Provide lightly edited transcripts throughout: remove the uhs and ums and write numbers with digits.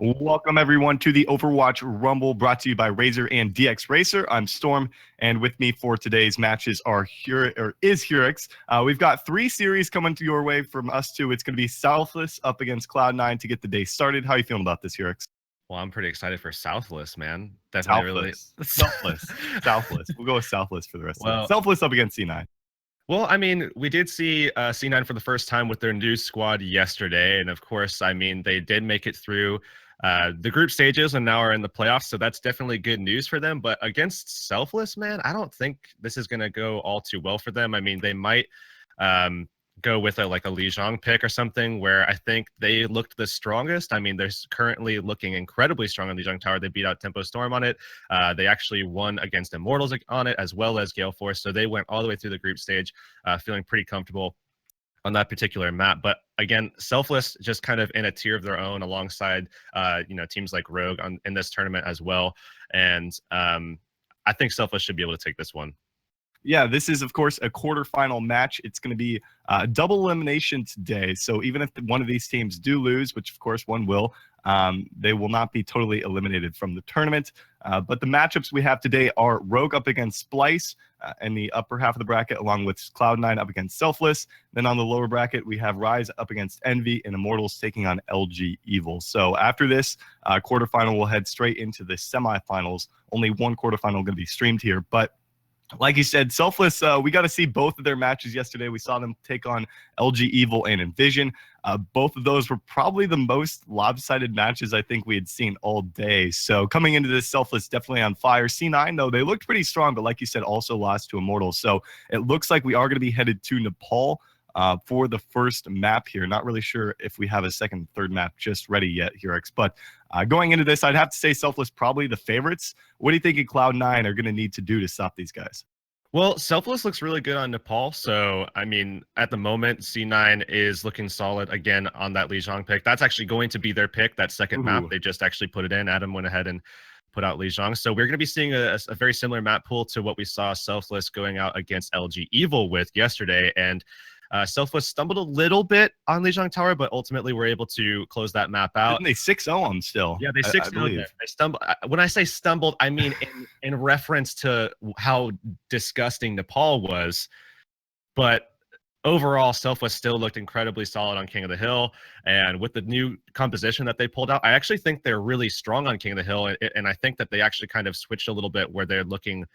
Welcome everyone to the Overwatch Rumble brought to you by Razor and DX Racer. I'm Storm, and with me for today's matches is Hurix. We've got 3 series coming to your way from us two. It's going to be Selfless up against Cloud9 to get the day started. How are you feeling about this, Hurix? Well, I'm pretty excited for Selfless, man. Definitely really Selfless. We'll go with Selfless for the rest of it. well. Selfless up against C9. Well, I mean, we did see C9 for the first time with their new squad yesterday, and of course, I mean, they did make it through the group stages and now are in the playoffs, so that's definitely good news for them. But against Selfless, man, I don't think this is going to go all too well for them. I mean, they might go with a Lijiang pick or something where I think they looked the strongest. I mean, they're currently looking incredibly strong on Lijiang Tower. They beat out Tempo Storm on it. They actually won against Immortals on it as well as Gale Force. So they went all the way through the group stage, feeling pretty comfortable on that particular map. But again, Selfless just kind of in a tier of their own alongside teams like Rogue in this tournament as well. And I think Selfless should be able to take this one. Yeah, this is, of course, a quarterfinal match. It's going to be double elimination today. So even if one of these teams do lose, which, of course, one will, they will not be totally eliminated from the tournament. But the matchups we have today are Rogue up against Splice in the upper half of the bracket, along with Cloud9 up against Selfless. Then on the lower bracket, we have Rise up against Envy and Immortals taking on LG Evil. So after this quarterfinal, we'll head straight into the semifinals. Only one quarterfinal going to be streamed here, but like you said, Selfless, we got to see both of their matches yesterday. We saw them take on LG Evil and Envision. Both of those were probably the most lopsided matches I think we had seen all day. So coming into this, Selfless definitely on fire. C9, though, they looked pretty strong, but like you said, also lost to Immortals. So it looks like we are going to be headed to Nepal for the first map here. Not really sure if we have a second, third map just ready yet, Hurix. But going into this, I'd have to say Selfless probably the favorites. What do you think Cloud9 are going to need to do to stop these guys? Well, Selfless looks really good on Nepal. So, I mean, at the moment, C9 is looking solid again on that Lijiang pick. That's actually going to be their pick, that second map. They just actually put it in. Adam went ahead and put out Lijiang. So we're going to be seeing a very similar map pool to what we saw Selfless going out against LG Evil with yesterday. And Selfless stumbled a little bit on Lijiang Tower, but ultimately were able to close that map out. Didn't they 6-0 them still? Yeah, they 6-0 them. They stumbled. When I say stumbled, I mean in reference to how disgusting Nepal was. But overall, Selfless still looked incredibly solid on King of the Hill. And with the new composition that they pulled out, I actually think they're really strong on King of the Hill. And I think that they actually kind of switched a little bit where they're looking,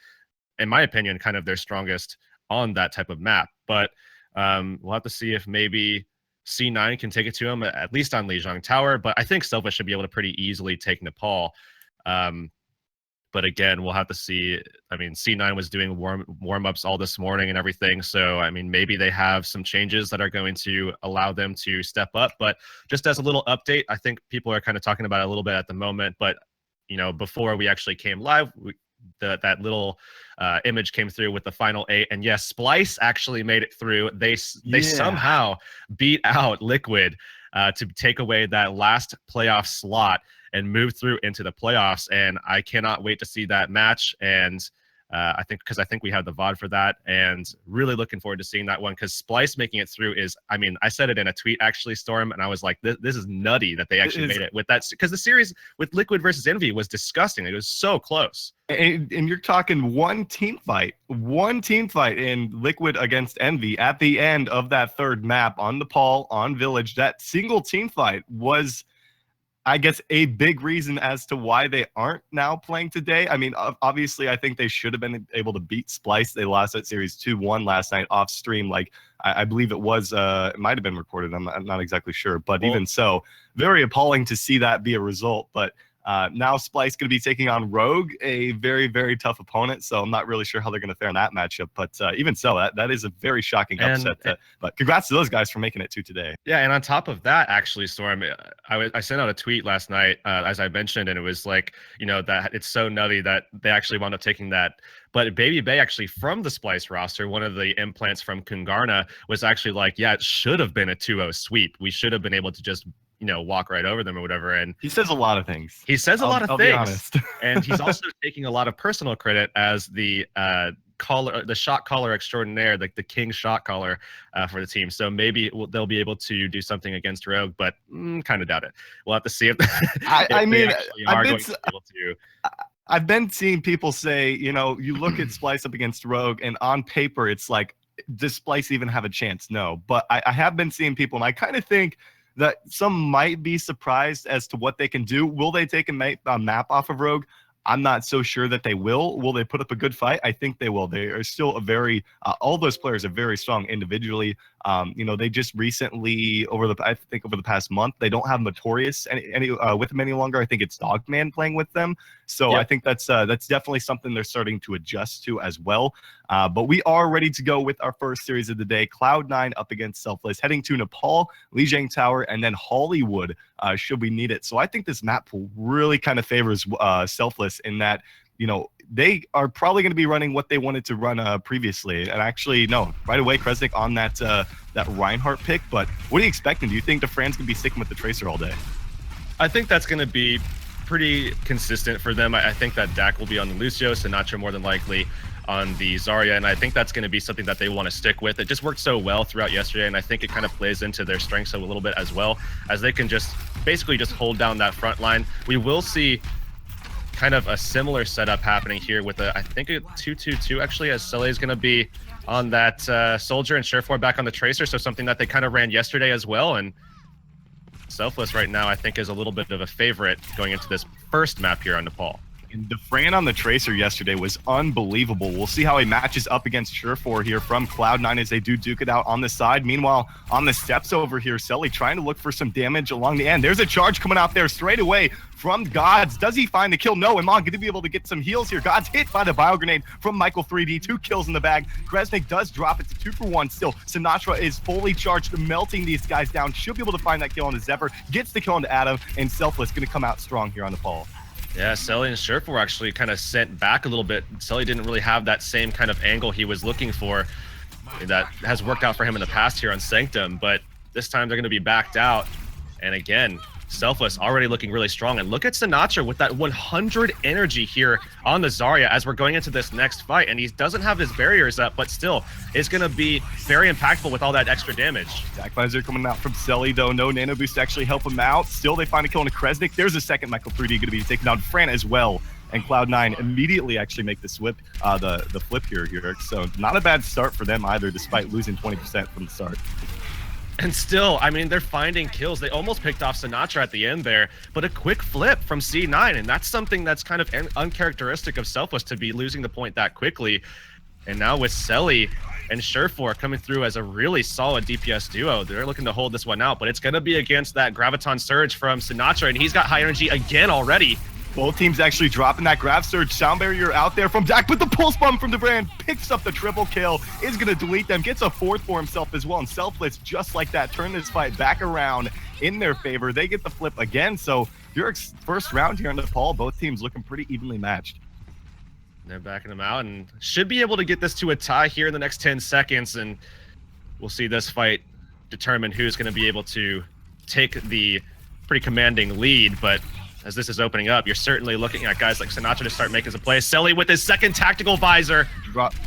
in my opinion, kind of their strongest on that type of map. But we'll have to see if maybe C9 can take it to him, at least on Lijiang Tower. But I think Selfless should be able to pretty easily take Nepal. But again, we'll have to see. I mean, C9 was doing warm-ups all this morning and everything. So, I mean, maybe they have some changes that are going to allow them to step up. But just as a little update, I think people are kind of talking about it a little bit at the moment. But, before we actually came live, that little image came through with the final 8, and yes, Splice actually made it through. They somehow beat out Liquid to take away that last playoff slot and move through into the playoffs. And I cannot wait to see that match. And I think we have the VOD for that, and really looking forward to seeing that one, because Splice making it through is, I mean, I said it in a tweet actually, Storm, and I was like, this is nutty that they actually made it with that, because the series with Liquid versus Envy was disgusting. It was so close. And you're talking one team fight in Liquid against Envy at the end of that third map on Nepal, on Village. That single team fight was, I guess, a big reason as to why they aren't now playing today. I mean, obviously, I think they should have been able to beat Splice. They lost that series 2-1 last night off stream. Like, I believe it was, it might have been recorded. I'm not exactly sure. But even so, very appalling to see that be a result. But now Splice going to be taking on Rogue, a very, very tough opponent. So I'm not really sure how they're going to fare in that matchup. But even so, that is a very shocking upset. But congrats to those guys for making it to today. Yeah, and on top of that, actually, Storm, I sent out a tweet last night, as I mentioned, and it was like, that it's so nutty that they actually wound up taking that. But Baby Bay, actually, from the Splice roster, one of the implants from Kungarna, was actually like, yeah, it should have been a 2-0 sweep. We should have been able to just walk right over them or whatever. And he says a lot of things. He says a lot of things. And he's also taking a lot of personal credit as the caller, the shot caller extraordinaire, like the king shot caller for the team. So maybe they'll be able to do something against Rogue, but kind of doubt it. We'll have to see if, I mean, are going to be able to. I've been seeing people say, you look at Splice up against Rogue, and on paper, it's like, does Splice even have a chance? No. But I have been seeing people, and I kind of think that some might be surprised as to what they can do. Will they take a map off of Rogue? I'm not so sure that they will. Will they put up a good fight? I think they will. They are still a very, all those players are very strong individually. They just recently, over the past month, they don't have Notorious with them any longer. I think it's Dogman playing with them. So yep. I think that's definitely something they're starting to adjust to as well. But we are ready to go with our first series of the day. Cloud9 up against Selfless, heading to Nepal, Lijiang Tower, and then Hollywood should we need it. So I think this map pool really kind of favors Selfless in that, they are probably going to be running what they wanted to run previously. And actually, no, right away, Kresnik on that Reinhardt pick. But what are you expecting? Do you think DeFran's going to be sticking with the Tracer all day? I think that's going to be pretty consistent for them. I think that Dak will be on the Lucio, Sinatra more than likely on the Zarya, and I think that's going to be something that they want to stick with. It just worked so well throughout yesterday, and I think it kind of plays into their strengths a little bit as well, as they can just basically just hold down that front line. We will see kind of a similar setup happening here with I think a 2-2-2 actually, as Sully is going to be on that Soldier and Surefour back on the Tracer, so something that they kind of ran yesterday as well. And Selfless right now I think is a little bit of a favorite going into this first map here on Nepal. And DeFran on the Tracer yesterday was unbelievable. We'll see how he matches up against Surefour here from Cloud9 as they do duke it out on the side. Meanwhile, on the steps over here, Selly trying to look for some damage along the end. There's a charge coming out there straight away from Gods. Does he find the kill? No, Iman going to be able to get some heals here. Gods hit by the bio grenade from Michael 3D. 2 kills in the bag. Kresnik does drop it to 2 for 1 still. Sinatra is fully charged, melting these guys down. Should be able to find that kill on the Zephyr. Gets the kill on Adam, and Selfless going to come out strong here on the Nepal. Yeah, Selly and Surefour actually kind of sent back a little bit. Selly didn't really have that same kind of angle he was looking for that has worked out for him in the past here on Sanctum, but this time they're going to be backed out. And again, Selfless already looking really strong. And look at Sinatra with that 100 energy here on the Zarya as we're going into this next fight. And he doesn't have his barriers up, but still is going to be very impactful with all that extra damage. Attack visor coming out from Selly, though. No nano boost to actually help him out. Still, they find a kill on a Kresnik. There's a second Michael 3D going to be taken down. Fran as well. And Cloud9 immediately actually make the flip here. So not a bad start for them either, despite losing 20% from the start. And still, I mean, they're finding kills. They almost picked off Sinatra at the end there, but a quick flip from C9, and that's something that's kind of uncharacteristic of Selfless to be losing the point that quickly. And now with Selly and Surefour coming through as a really solid DPS duo, they're looking to hold this one out, but it's going to be against that Graviton Surge from Sinatra, and he's got high energy again already. Both teams actually dropping that Grav Surge. Sound barrier out there from Dak, but the pulse bomb from DeFran picks up the triple kill, is going to delete them, gets a 4th for himself as well. And Selfless, just like that, turn this fight back around in their favor. They get the flip again. So Yurik's first round here in Nepal, both teams looking pretty evenly matched. They're backing them out and should be able to get this to a tie here in the next 10 seconds. And we'll see this fight determine who's going to be able to take the pretty commanding lead. But as this is opening up, you're certainly looking at guys like Sinatra to start making some plays. Selly with his second tactical visor.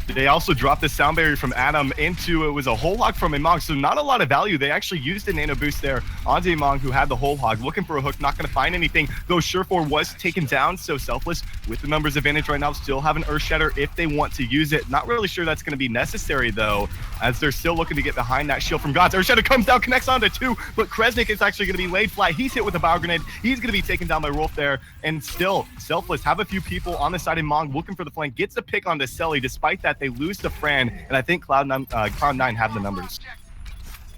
They also dropped the sound barrier from Adam into, it was a whole hog from Imong, so not a lot of value. They actually used a nano boost there onto Imong, who had the whole hog, looking for a hook, not going to find anything, though Surefour was taken down, so Selfless with the numbers advantage right now, still have an Earth Shatter if they want to use it. Not really sure that's going to be necessary, though, as they're still looking to get behind that shield from Gods. Earth Shatter comes down, connects onto 2, but Kresnik is actually going to be laid flat. He's hit with a bio grenade. He's going to be taken down by Rolf there, and still, Selfless have a few people on the side of Imong looking for the flank, gets a pick onto Selly. Despite that, they lose to Fran, and I think Cloud9 have the numbers.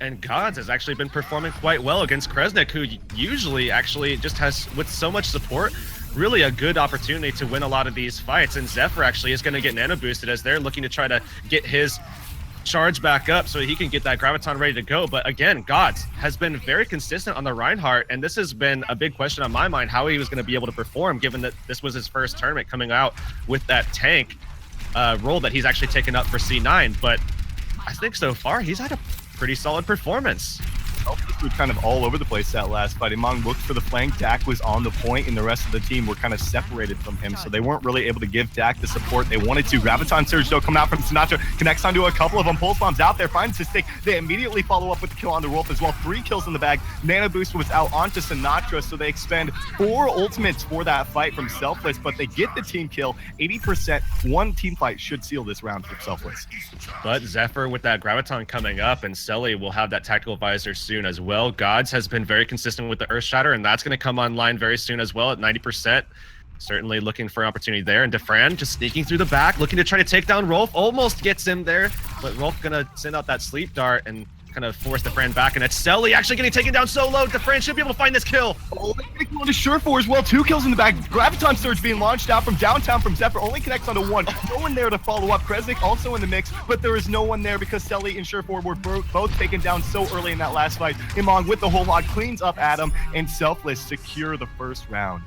And Gods has actually been performing quite well against Kresnik, who usually actually just has, with so much support, really a good opportunity to win a lot of these fights. And Zephyr actually is going to get nano boosted as they're looking to try to get his charge back up so he can get that Graviton ready to go. But again, Gods has been very consistent on the Reinhardt, and this has been a big question on my mind, how he was going to be able to perform, given that this was his first tournament coming out with that tank role that he's actually taken up for C9. But I think so far he's had a pretty solid performance. Selfless were kind of all over the place that last fight. Imong looked for the flank. Dak was on the point, and the rest of the team were kind of separated from him, so they weren't really able to give Dak the support they wanted to. Graviton Surge, though, coming out from Sinatra, connects onto a couple of them. Pulse Bomb's out there, finds his stick. They immediately follow up with the kill on the Wolf as well. 3 kills in the bag. Nano Boost was out onto Sinatra, so they expend 4 ultimates for that fight from Selfless, but they get the team kill. 80%. One team fight should seal this round for Selfless. But Zephyr with that Graviton coming up, and Selly will have that tactical visor soon as well. Gods has been very consistent with the Earth Shatter, and that's going to come online very soon as well at 90%. Certainly looking for an opportunity there. And Defran just sneaking through the back, looking to try to take down Rolf. Almost gets him there, but Rolf going to send out that sleep dart and kind of force Defran back. And it's Selly actually getting taken down so low. Defran should be able to find this kill. Oh, they go to Surefour as well. 2 kills in the back. Graviton Surge being launched out from downtown from Zephyr. Only connects onto 1. No one there to follow up. Kresnik also in the mix, but there is no one there because Selly and Surefour were both taken down so early in that last fight. Imong with the whole lot cleans up Adam, and Selfless secure the first round.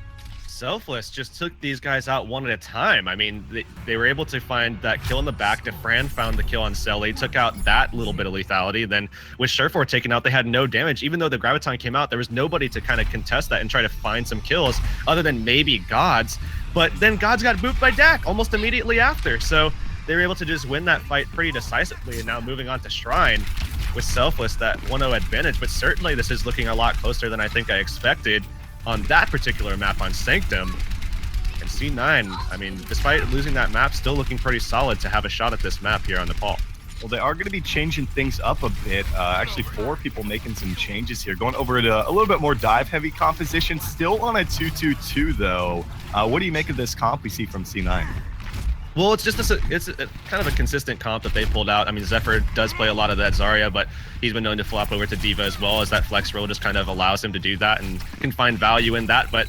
Selfless just took these guys out one at a time. I mean, they were able to find that kill in the back. Defran found the kill on Selly, took out that little bit of lethality. Then with Surefour taken out, they had no damage. Even though the Graviton came out, there was nobody to kind of contest that and try to find some kills other than maybe Gods. But then Gods got booped by Dak almost immediately after. So they were able to just win that fight pretty decisively. And now moving on to Shrine with Selfless, that 1-0 advantage. But certainly this is looking a lot closer than I think I expected on that particular map on Sanctum. And C9, I mean, despite losing that map, still looking pretty solid to have a shot at this map here on Nepal. Well, they are going to be changing things up a bit. Actually, 4 people making some changes here. Going over to a little bit more dive-heavy composition. Still on a 2-2-2, though. What do you make of this comp we see from C9? Well, it's just it's kind of a consistent comp that they pulled out. I mean, Zephyr does play a lot of that Zarya, but he's been known to flop over to D.Va as well, as that flex roll just kind of allows him to do that and can find value in that. But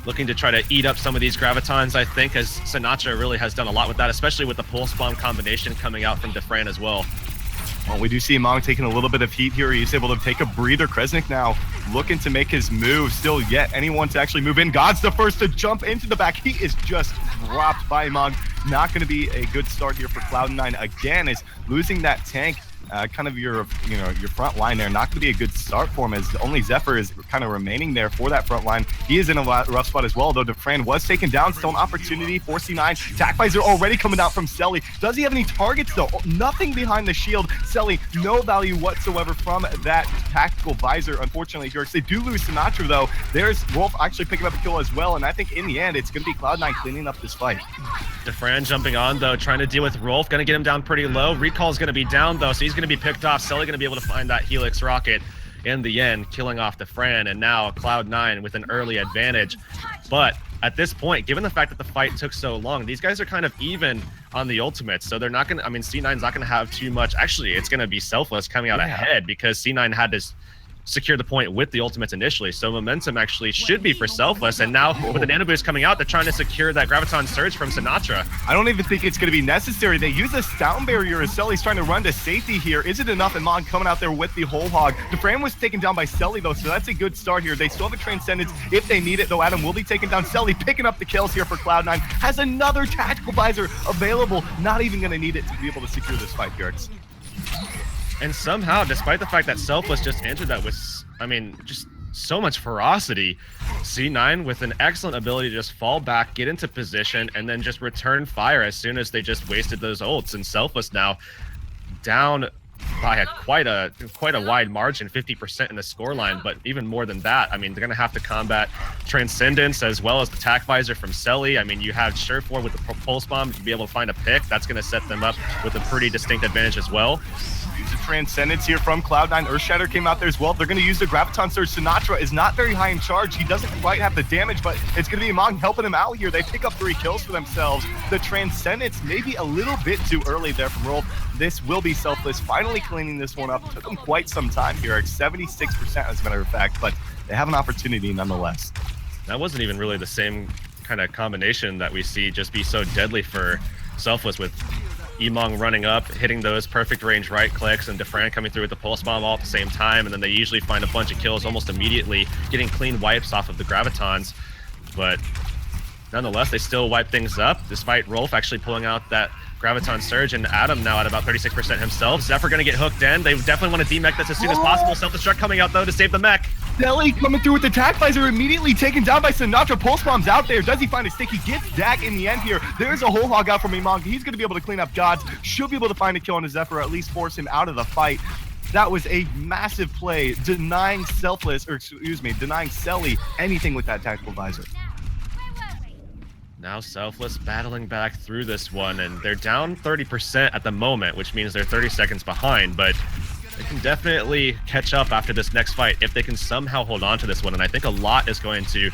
looking to try to eat up some of these Gravitons, I think, as Sinatra really has done a lot with that, especially with the Pulse Bomb combination coming out from Defran as well. Well, we do see Imong taking a little bit of heat here. He's able to take a breather. Kresnik now looking to make his move. Still yet anyone to actually move in. God's the first to jump into the back. He is just dropped by Imong. Not going to be a good start here for Cloud9 again, is losing that tank. Kind of your front line there, not going to be a good start for him, as only Zephyr is kind of remaining there for that front line. He is in a rough spot as well, though Defran was taken down. Still an opportunity for C9. Tac visor already coming out from Selly. Does he have any targets, though? Nothing behind the shield. Selly, no value whatsoever from that tactical visor, unfortunately. Here, they do lose Sinatra, though. There's Wolf actually picking up a kill as well, and I think in the end, it's going to be Cloud9 cleaning up this fight. Defran jumping on, though, trying to deal with Rolf. Going to get him down pretty low. Recall's going to be down, though, so he's going to be picked off. Selly going to be able to find that Helix rocket in the end, killing off Defran, and now Cloud9 with an early advantage. But at this point, given the fact that the fight took so long, these guys are kind of even on the ultimates, so they're not going to, I mean, C9's not going to have too much. Actually, it's going to be Selfless coming out ahead because C9 had to secure the point with the ultimates initially, so momentum actually should be for Selfless, and now with the nano boost coming out, they're trying to secure that Graviton Surge from Sinatra. I don't even think it's going to be necessary. They use a sound barrier as Selly's trying to run to safety here. Is it enough? And Mon coming out there with the whole hog. Defran was taken down by Selly, though, so that's a good start here. They still have a Transcendence if they need it, though. Adam will be taken down. Selly picking up the kills here for Cloud9. Has another tactical visor available. Not even going to need it to be able to secure this fight, Garrix. And somehow, despite the fact that Selfless just entered that with, I mean, just so much ferocity, C9 with an excellent ability to just fall back, get into position, and then just return fire as soon as they just wasted those ults. And Selfless now down by quite a wide margin, 50% in the scoreline. But even more than that, I mean, they're going to have to combat Transcendence as well as the Tac Visor from Selly. I mean, you have Surefour with the Pulse Bomb to be able to find a pick. That's going to set them up with a pretty distinct advantage as well. Use the Transcendence here from Cloud9. Earthshatter came out there as well. They're going to use the Graviton Surge. Sinatra is not very high in charge. He doesn't quite have the damage, but it's going to be Among helping him out here. They pick up 3 kills for themselves. The Transcendence maybe a little bit too early there from Rolf. This will be Selfless finally cleaning this one up. It took them quite some time here, 76% as a matter of fact, but they have an opportunity nonetheless. That wasn't even really the same kind of combination that we see just be so deadly for Selfless, with Emong running up, hitting those perfect range right clicks, and Defran coming through with the Pulse Bomb all at the same time, and then they usually find a bunch of kills almost immediately, getting clean wipes off of the Gravitons. But nonetheless, they still wipe things up, despite Rolf actually pulling out that Graviton Surge, and Adam now at about 36% himself. Zephyr going to get hooked in. They definitely want to demech this as soon as possible. Self-destruct coming out, though, to save the mech. Selly coming through with the attack visor, immediately taken down by Sinatra. Pulse bomb's out there. Does he find a stick? He gets Dak in the end here. There's a whole hog out from Imong. He's going to be able to clean up gods. Should be able to find a kill on his Zephyr, or at least force him out of the fight. That was a massive play, denying denying Selly anything with that tactical visor. Now Selfless battling back through this one, and they're down 30% at the moment, which means they're 30 seconds behind, but they can definitely catch up after this next fight if they can somehow hold on to this one, and I think a lot is going to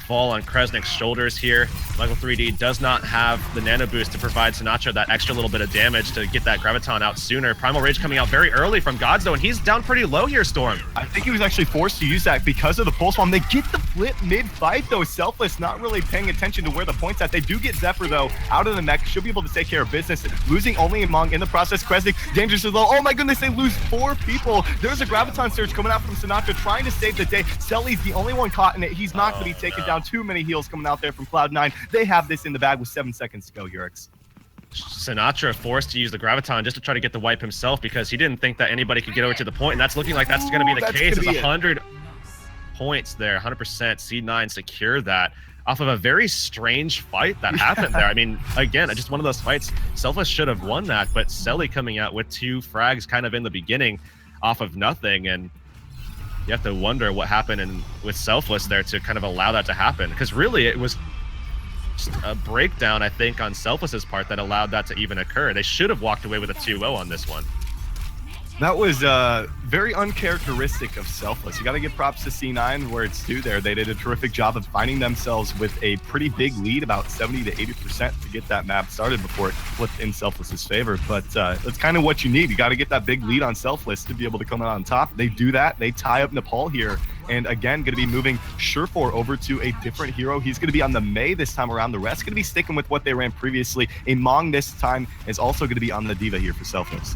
fall on Kresnik's shoulders here. Michael 3D does not have the nano boost to provide Sinatra that extra little bit of damage to get that Graviton out sooner. Primal Rage coming out very early from Gods, though, and he's down pretty low here, Storm. I think he was actually forced to use that because of the pulse bomb. They get the flip mid-fight, though. Selfless not really paying attention to where the point's at. They do get Zephyr, though, out of the mech. Should be able to take care of business. Losing only Imong in the process. Kresnik dangerously low. Oh my goodness, they lose 4 people. There's a Graviton Surge coming out from Sinatra trying to save the day. Selly's the only one caught in it. He's not going to be taken down. Too many heals coming out there from Cloud9. They have this in the bag with 7 seconds to go, Urix. Sinatra forced to use the Graviton just to try to get the wipe himself because he didn't think that anybody could get over to the point, and that's looking like that's going to be the case. It's 100 points there, 100%. C9 secure that off of a very strange fight that happened there. I mean, again, just one of those fights. Selfless should have won that, but Selly coming out with 2 frags kind of in the beginning off of nothing, and you have to wonder what happened with Selfless there to kind of allow that to happen, because really it was just a breakdown, I think, on Selfless's part that allowed that to even occur. They should have walked away with a 2-0 on this one. That was very uncharacteristic of Selfless. You got to give props to C9 where it's due there. They did a terrific job of finding themselves with a pretty big lead, about 70 to 80% to get that map started before it flipped in Selfless's favor. But that's kind of what you need. You got to get that big lead on Selfless to be able to come out on top. They do that. They tie up Nepal here. And again, going to be moving Surefour over to a different hero. He's going to be on the Mei this time around. The rest going to be sticking with what they ran previously. Imong this time is also going to be on the Diva here for Selfless.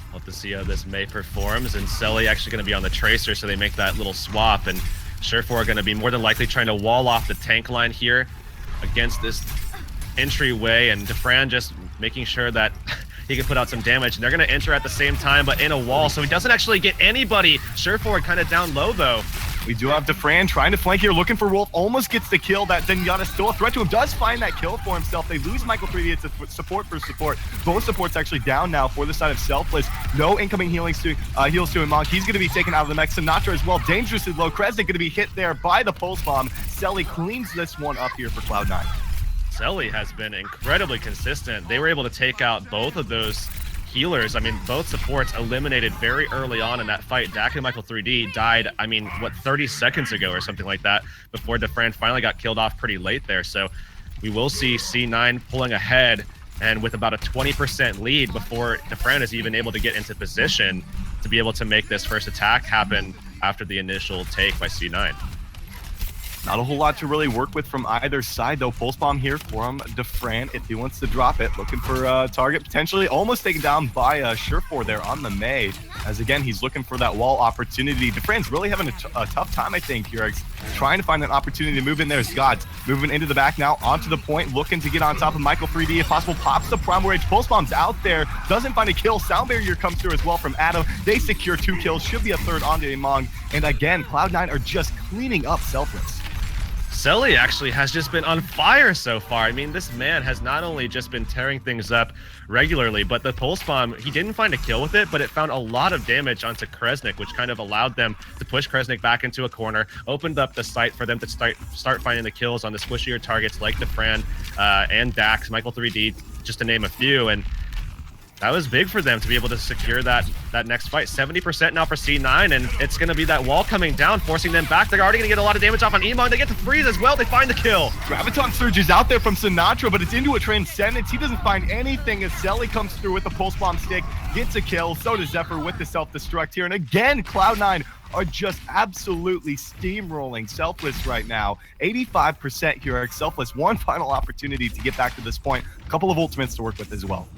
We'll have to see how this Mei performs, and Selly actually going to be on the Tracer, so they make that little swap, and Surefour are going to be more than likely trying to wall off the tank line here against this entryway, and Defran just making sure that he can put out some damage, and they're going to enter at the same time, but in a wall, so he doesn't actually get anybody. Surefour kind of down low, though. We do have Defran trying to flank here, looking for Wolf, almost gets the kill. That Zenyatta still a threat to him, does find that kill for himself. They lose Michael 3D, it's support for support. Both supports actually down now for the side of Selfless. No incoming heals to Imong. He's going to be taken out of the mech. Sinatra as well, dangerously low. Kresnik going to be hit there by the pulse bomb. Selly cleans this one up here for Cloud9. Selly has been incredibly consistent. They were able to take out both of those healers. I mean, both supports eliminated very early on in that fight. Dak and Michael 3D died, I mean, what, 30 seconds ago or something like that, before Defran finally got killed off pretty late there. So we will see C9 pulling ahead and with about a 20% lead before Defran is even able to get into position to be able to make this first attack happen after the initial take by C9. Not a whole lot to really work with from either side, though. Pulse bomb here from Defran if he wants to drop it. Looking for a target, potentially almost taken down by Surefour there on the Mei. As again, he's looking for that wall opportunity. Defran's really having a tough time, I think, here. Trying to find an opportunity to move in there. Gods moving into the back now, onto the point, looking to get on top of Michael 3D if possible. Pops the Primal Rage. Pulse bomb's out there. Doesn't find a kill. Sound Barrier comes through as well from Adam. They secure 2 kills. Should be a third onto Imong. And again, Cloud9 are just cleaning up Selfless. Selly actually has just been on fire so far. I mean, this man has not only just been tearing things up regularly, but the pulse bomb, he didn't find a kill with it, but it found a lot of damage onto Kresnik, which kind of allowed them to push Kresnik back into a corner, opened up the site for them to start finding the kills on the squishier targets like Defran and Dax, Michael 3D, just to name a few. And that was big for them to be able to secure that next fight. 70% now for C9, and it's going to be that wall coming down, forcing them back. They're already going to get a lot of damage off on Imong. They get to freeze as well. They find the kill. Graviton Surge is out there from Sinatra, but it's into a Transcendence. He doesn't find anything as Selly comes through with the Pulse Bomb stick, gets a kill. So does Zephyr with the Self-Destruct here. And again, Cloud9 are just absolutely steamrolling Selfless right now. 85% here. Selfless, one final opportunity to get back to this point. A couple of ultimates to work with as well.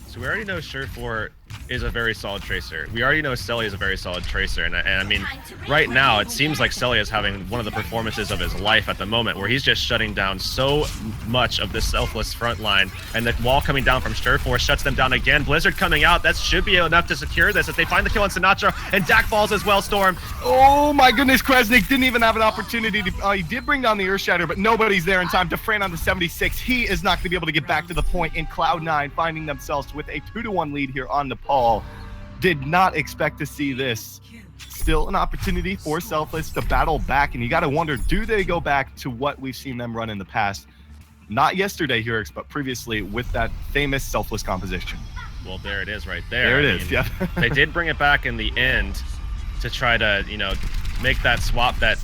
So we already know Surefour is a very solid tracer. We already know Selly is a very solid tracer, and I mean, right now it seems like Selly is having one of the performances of his life at the moment, where he's just shutting down so much of this Selfless front line, and the wall coming down from Sureforce shuts them down again. Blizzard coming out, that should be enough to secure this as they find the kill on Sinatra, and Dak falls as well, Storm. Oh my goodness, Kresnik didn't even have an opportunity to, he did bring down the Earthshatter, but nobody's there in time. Defran on the 76, he is not going to be able to get back to the point, in Cloud9 finding themselves with a 2-1 lead here on Nepal. Did not expect to see this. Still an opportunity for Selfless to battle back, and you got to wonder, do they go back to what we've seen them run in the past? Not yesterday, Heroics, but previously with that famous Selfless composition. Well, there it is right there. There it is, yeah. They did bring it back in the end to try to, you know, make that swap that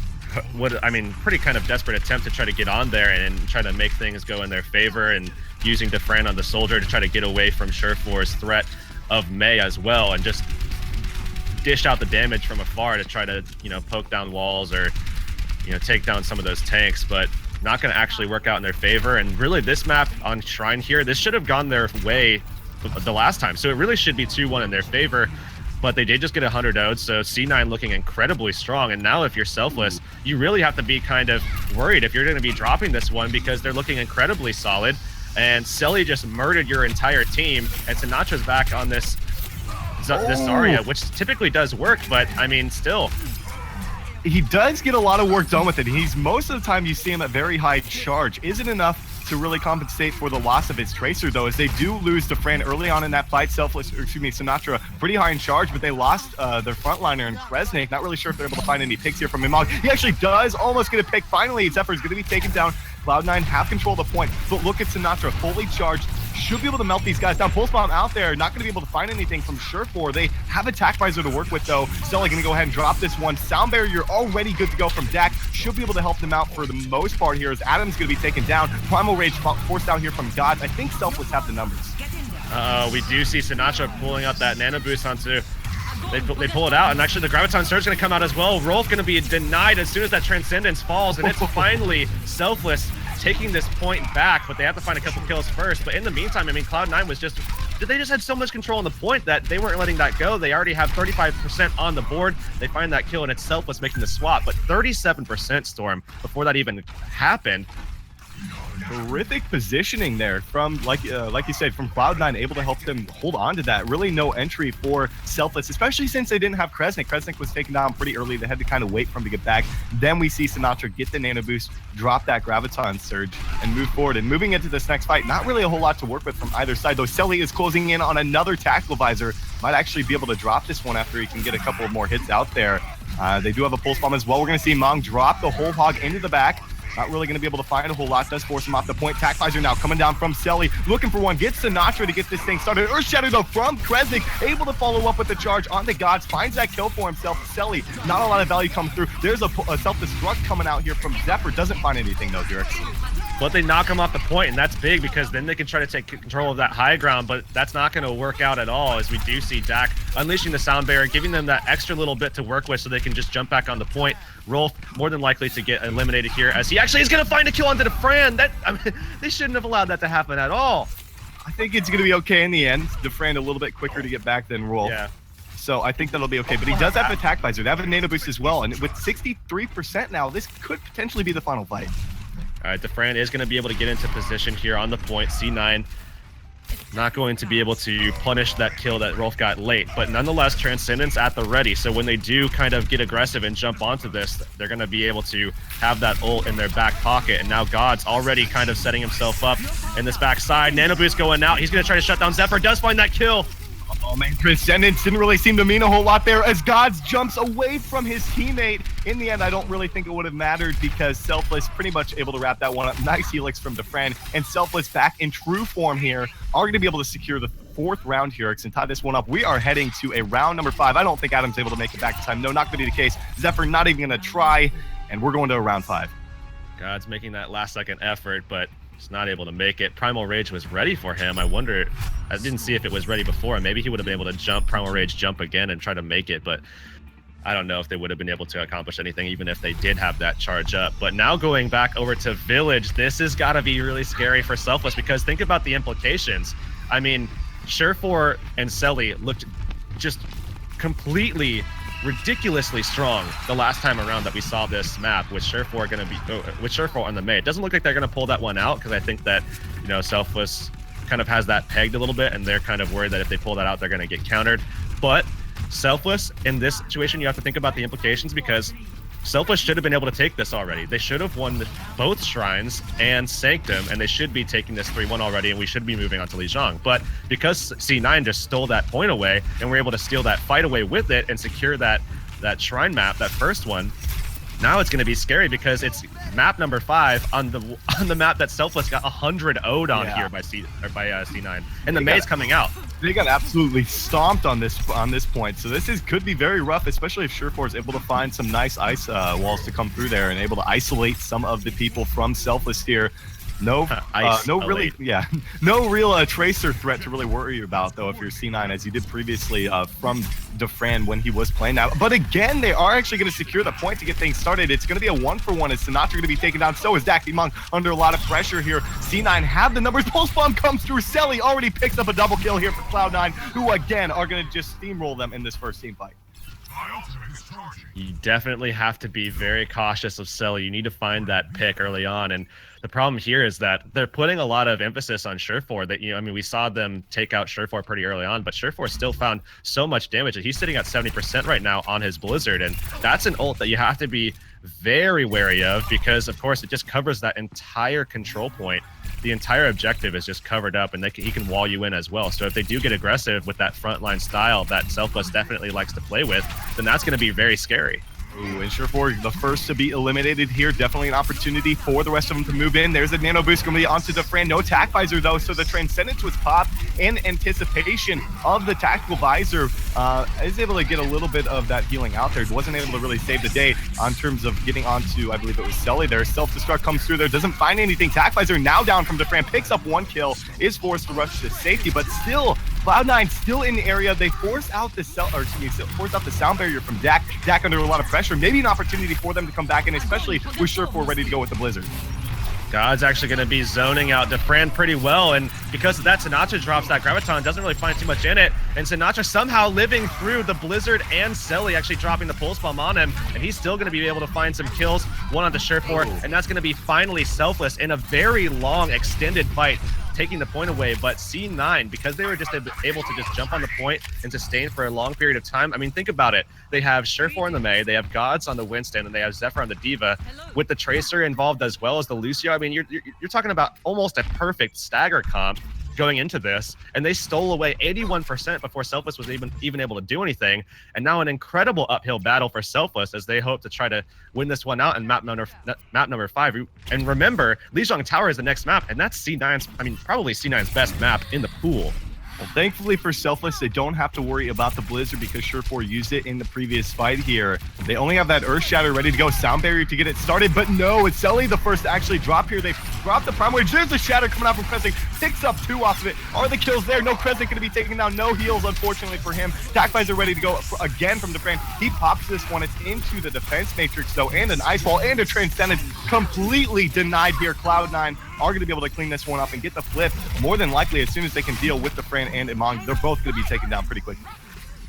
would, I mean, pretty kind of desperate attempt to try to get on there and try to make things go in their favor, and using Defran on the Soldier to try to get away from Sureforce's threat of May as well, and just dish out the damage from afar to try to, you know, poke down walls or, you know, take down some of those tanks, but not going to actually work out in their favor. And really, this map on Shrine here, this should have gone their way the last time, so it really should be 2-1 in their favor, but they did just get 100 odes, so C9 looking incredibly strong. And now if you're Selfless, you really have to be kind of worried if you're going to be dropping this one, because they're looking incredibly solid, and Selly just murdered your entire team, and Sinatra's back on this Zarya, which typically does work, but I mean, still. He does get a lot of work done with it. He's, most of the time you see him at very high charge. Isn't enough to really compensate for the loss of his tracer, though, as they do lose Defran early on in that fight. Sinatra pretty high in charge, but they lost their frontliner in Kresnik. Not really sure if they're able to find any picks here from him. He actually does almost get a pick. Finally, Zephyr is going to be taken down. Cloud9 have control of the point, but look at Sinatra, fully charged. Should be able to melt these guys down. Pulse Bomb out there, not going to be able to find anything from Sureforce. They have Attack Visor to work with, though. Selly going to go ahead and drop this one. Sound Barrier already good to go from Dak. Should be able to help them out for the most part here, as Adam's going to be taken down. Primal Rage forced out here from Gods. I think Selfless have the numbers. We do see Sinatra pulling out that Nano Boost onto... They pull it out, and actually the Graviton Surge is going to come out as well. Rolf going to be denied as soon as that Transcendence falls, and it's finally Selfless taking this point back, but they have to find a couple kills first. But in the meantime, I mean, Cloud9 was just... They just had so much control on the point that they weren't letting that go. They already have 35% on the board. They find that kill, and it's Selfless making the swap. But 37%, Storm, before that even happened. Terrific positioning there from, like you said, from Cloud9, able to help them hold on to that. Really no entry for Selfless, especially since they didn't have Kresnik. Kresnik was taken down pretty early. They had to kind of wait for him to get back. Then we see Sinatra get the Nano Boost, drop that Graviton Surge, and move forward. And moving into this next fight, not really a whole lot to work with from either side, though Selly is closing in on another Tactical Visor. Might actually be able to drop this one after he can get a couple more hits out there. They do have a Pulse Bomb as well. We're going to see Mong drop the whole hog into the back. Not really going to be able to find a whole lot. Does force him off the point. Tac Visor now coming down from Selly. Looking for one. Gets Sinatra to get this thing started. Earthshatter though from Kresnik. Able to follow up with the charge on the Gods. Finds that kill for himself. Selly, not a lot of value coming through. There's a self-destruct coming out here from Zephyr. Doesn't find anything though, Dirk. But they knock him off the point, and that's big, because then they can try to take control of that high ground, but that's not going to work out at all, as we do see Dak unleashing the Sound Barrier, giving them that extra little bit to work with so they can just jump back on the point. Rolf more than likely to get eliminated here, as he actually is going to find a kill onto Defran. I mean, they shouldn't have allowed that to happen at all. I think it's going to be okay in the end. Defran a little bit quicker to get back than Rolf. Yeah. So I think that'll be okay. But he does have an Attack Visor. They have a Nano Boost as well. And with 63% now, this could potentially be the final fight. All right, Defran is going to be able to get into position here on the point. C9 not going to be able to punish that kill that Rolf got late, but nonetheless, Transcendence at the ready. So when they do kind of get aggressive and jump onto this, they're going to be able to have that ult in their back pocket. And now God's already kind of setting himself up in this backside. Nano Boost going out. He's going to try to shut down Zephyr. Does find that kill. Oh man, Transcendence didn't really seem to mean a whole lot there, as Gods jumps away from his teammate. In the end, I don't really think it would have mattered, because Selfless pretty much able to wrap that one up. Nice helix from Defran, and Selfless back in true form here are going to be able to secure the 4th round here and tie this one up. We are heading to a round number 5. I don't think Adam's able to make it back in time. No, not going to be the case. Zephyr not even going to try, and we're going to a round 5. God's making that last second effort, but he's not able to make it. Primal Rage was ready for him. I wonder, I didn't see if it was ready before. Maybe he would have been able to jump, Primal Rage jump again and try to make it, but I don't know if they would have been able to accomplish anything, even if they did have that charge up. But now going back over to Village, this has got to be really scary for Selfless, because think about the implications. I mean, Surefour and Selly looked just completely ridiculously strong the last time around that we saw this map with Surefour with Surefour on the Mei. It doesn't look like they're gonna pull that one out, because I think that, you know, Selfless kind of has that pegged a little bit, and they're kind of worried that if they pull that out, they're gonna get countered. But Selfless, in this situation, you have to think about the implications, because Selfless should have been able to take this already. They should have won both Shrines and Sanctum, and they should be taking this 3-1 already, and we should be moving on to Lijiang. But because C9 just stole that point away, and we're able to steal that fight away with it and secure that Shrine map, that first one, now it's going to be scary, because it's map number 5 on the map that Selfless got 100 0'd on here by C9, and the Mei's coming out. They got absolutely stomped on this point, so this could be very rough, especially if Surefour is able to find some nice ice walls to come through there and able to isolate some of the people from Selfless here. No real tracer threat to really worry about, though, if you're C9, as you did previously from Defran when he was playing now. But again, they are actually going to secure the point to get things started. It's going to be a 1-for-1 as Sinatra going to be taken down. So is Monk under a lot of pressure here. C9 have the numbers. Pulse Bomb comes through. Selly already picks up a double kill here for Cloud9, who again are going to just steamroll them in this first team fight. You definitely have to be very cautious of Selly. You need to find that pick early on, and the problem here is that they're putting a lot of emphasis on Surefour. That, you know, I mean, we saw them take out Surefour pretty early on, but Surefour still found so much damage that he's sitting at 70% right now on his Blizzard, and that's an ult that you have to be very wary of, because of course it just covers that entire control point. The entire objective is just covered up, and he can wall you in as well. So if they do get aggressive with that frontline style that Selfless definitely likes to play with, then that's going to be very scary. Ooh, and Surefour, the first to be eliminated here. Definitely an opportunity for the rest of them to move in. There's a nano boost going to be onto Defran. No tac visor, though, so the Transcendence was popped in anticipation of the tactical visor. Is able to get a little bit of that healing out there. Wasn't able to really save the day on terms of getting onto, I believe it was Selly there. Self-destruct comes through there, doesn't find anything. Tac visor now down from Defran, picks up 1 kill, is forced to rush to safety, but still, Cloud9 still in the area. They force out the sound barrier from Dak. Dak under a lot of pressure. Maybe an opportunity for them to come back in, especially with Surefour ready to go with the Blizzard. God's actually going to be zoning out Defran pretty well, and because of that, Sinatra drops that Graviton, doesn't really find too much in it, and Sinatra somehow living through the Blizzard and Selly actually dropping the Pulse Bomb on him, and he's still going to be able to find some kills, one onto Surefour, and that's going to be finally Selfless in a very long, extended fight, taking the point away. But C9, because they were just able to just jump on the point and sustain for a long period of time, I mean, think about it. They have Surefour on the Mei, they have Gods on the Winston, and they have Zephyr on the Diva, with the Tracer involved as well as the Lucio. I mean, you're talking about almost a perfect stagger comp going into this, and they stole away 81% before Selfless was even able to do anything. And now an incredible uphill battle for Selfless as they hope to try to win this one out in map number 5. And remember, Lijiang Tower is the next map, and that's C9's, I mean, probably C9's best map in the pool. Well, thankfully for Selfless, they don't have to worry about the Blizzard because Surefour used it in the previous fight here. They only have that Earth Shatter ready to go, Sound Barrier to get it started, but no, it's Selly the first to actually drop here. They drop the Prime Wave. There's the Shatter coming out from Crescent, picks up 2 off of it. Are the kills there? No, Crescent going to be taken down. No heals, unfortunately, for him. Tac Visor ready to go again from Defran. He pops this one. It's into the defense matrix, though, and an Ice Wall and a Transcendence completely denied here. Cloud9 are going to be able to clean this one up and get the flip, more than likely, as soon as they can deal with Defran and Imong. They're both going to be taken down pretty quickly.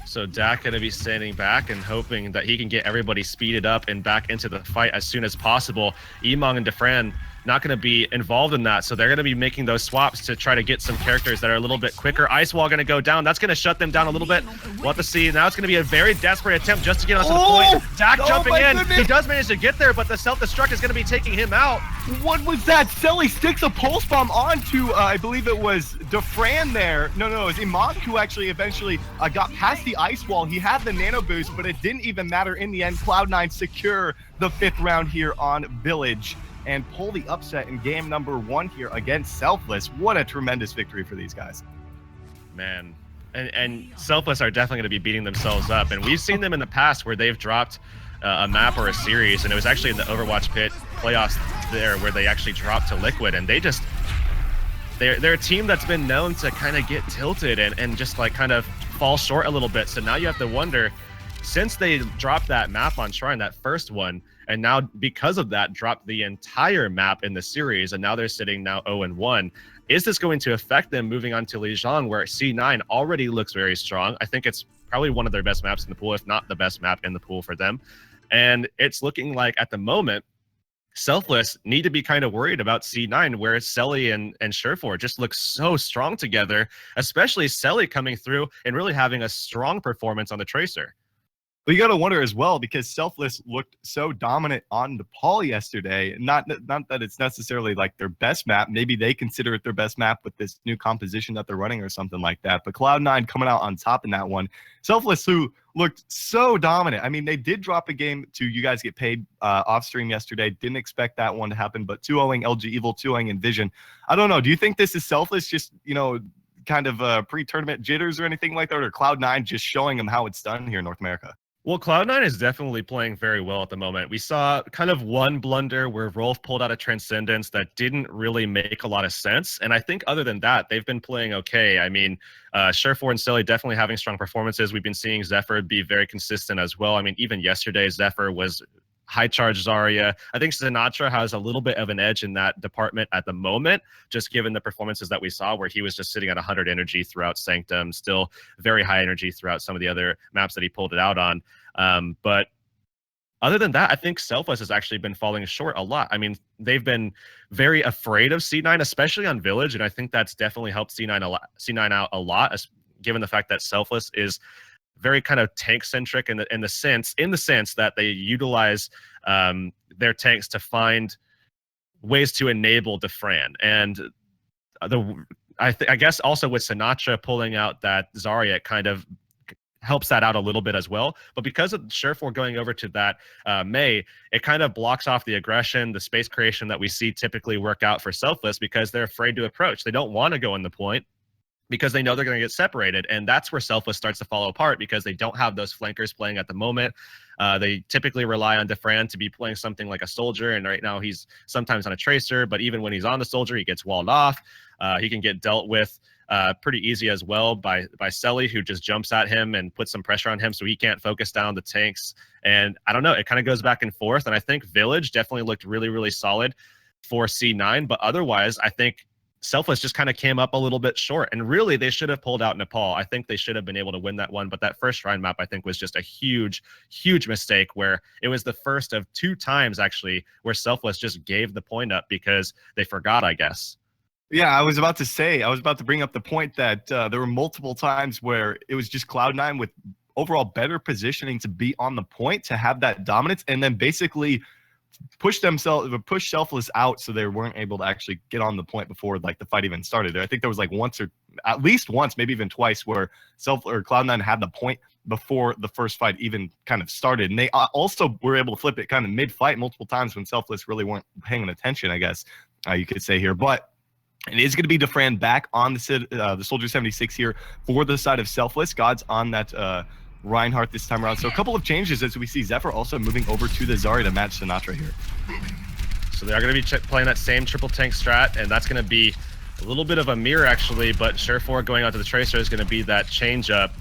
So Dak going to be standing back and hoping that he can get everybody speeded up and back into the fight as soon as possible. Imong and Defran not going to be involved in that, so they're going to be making those swaps to try to get some characters that are a little bit quicker. Ice Wall going to go down. That's going to shut them down a little bit. We'll have to see. Now it's going to be a very desperate attempt just to get onto the point. Dak jumping in. Goodness. He does manage to get there, but the self-destruct is going to be taking him out. What was that? Selly sticks a Pulse Bomb onto, I believe it was Defran there. No, it was Imong who actually eventually got past the Ice Wall. He had the Nano Boost, but it didn't even matter in the end. Cloud9 secure the 5th round here on Village and pull the upset in game number 1 here against Selfless. What a tremendous victory for these guys. Man, and Selfless are definitely going to be beating themselves up. And we've seen them in the past where they've dropped a map or a series, and it was actually in the Overwatch Pit playoffs there where they actually dropped to Liquid, and they're a team that's been known to kind of get tilted and just like kind of fall short a little bit. So now you have to wonder, since they dropped that map on Shrine, that first one, and now because of that dropped the entire map in the series, and now they're sitting now 0-1. Is this going to affect them moving on to Lijiang, where C9 already looks very strong? I think it's probably one of their best maps in the pool, if not the best map in the pool for them. And it's looking like at the moment, Selfless need to be kind of worried about C9, where Selly and Surefour just look so strong together, especially Selly coming through and really having a strong performance on the Tracer. Well, you got to wonder as well, because Selfless looked so dominant on Nepal yesterday. Not that it's necessarily like their best map. Maybe they consider it their best map with this new composition that they're running or something like that. But Cloud9 coming out on top in that one. Selfless, who looked so dominant. I mean, they did drop a game to You Guys Get Paid off stream yesterday. Didn't expect that one to happen, but 2-0ing LG Evil, 2-0ing Envision. I don't know. Do you think this is Selfless just, you know, kind of pre-tournament jitters or anything like that, or Cloud9 just showing them how it's done here in North America? Well, Cloud9 is definitely playing very well at the moment. We saw kind of one blunder where Rolf pulled out a Transcendence that didn't really make a lot of sense. And I think other than that, they've been playing okay. I mean, Surefour and Selly definitely having strong performances. We've been seeing Zephyr be very consistent as well. I mean, even yesterday, Zephyr was high charge Zarya. I think Sinatra has a little bit of an edge in that department at the moment, just given the performances that we saw where he was just sitting at 100 energy throughout Sanctum, still very high energy throughout some of the other maps that he pulled it out on. But other than that, I think Selfless has actually been falling short a lot. I mean, they've been very afraid of C9, especially on Village, and I think that's definitely helped C9 out a lot, given the fact that Selfless is very kind of tank centric in the sense that they utilize their tanks to find ways to enable Defran. And I guess also with Sinatra pulling out that Zarya, it kind of helps that out a little bit as well. But because of Surefour going over to that Mei, it kind of blocks off the aggression, the space creation that we see typically work out for Selfless, because they're afraid to approach. They don't want to go in the point, because they know they're going to get separated. And that's where Selfless starts to fall apart, because they don't have those flankers playing at the moment. They typically rely on Defran to be playing something like a soldier, and right now he's sometimes on a Tracer, but even when he's on the soldier, he gets walled off. He can get dealt with pretty easy as well by Selly, who just jumps at him and puts some pressure on him so he can't focus down the tanks. And I don't know, it kind of goes back and forth. And I think Village definitely looked really, really solid for C9, but otherwise, I think Selfless just kind of came up a little bit short, and really they should have pulled out Nepal. I think they should have been able to win that one, but that first Shrine map I think was just a huge mistake, where it was the first of 2 times actually where Selfless just gave the point up because they forgot, I guess. Yeah, I was about to bring up the point that there were multiple times where it was just Cloud9 with overall better positioning to be on the point, to have that dominance, and then basically push Selfless out so they weren't able to actually get on the point before like the fight even started. I think there was like at least once, maybe even twice, where Cloud9 had the point before the first fight even kind of started. And they also were able to flip it kind of mid-fight multiple times when Selfless really weren't paying attention, I guess you could say here. But it is going to be Defran back on the Soldier 76 here for the side of Selfless. God's on that Reinhardt this time around. So a couple of changes as we see Zephyr also moving over to the Zarya to match Sinatra here. So they are going to be playing that same triple tank strat, and that's going to be a little bit of a mirror actually, but Surefour going out to the Tracer is going to be that change up.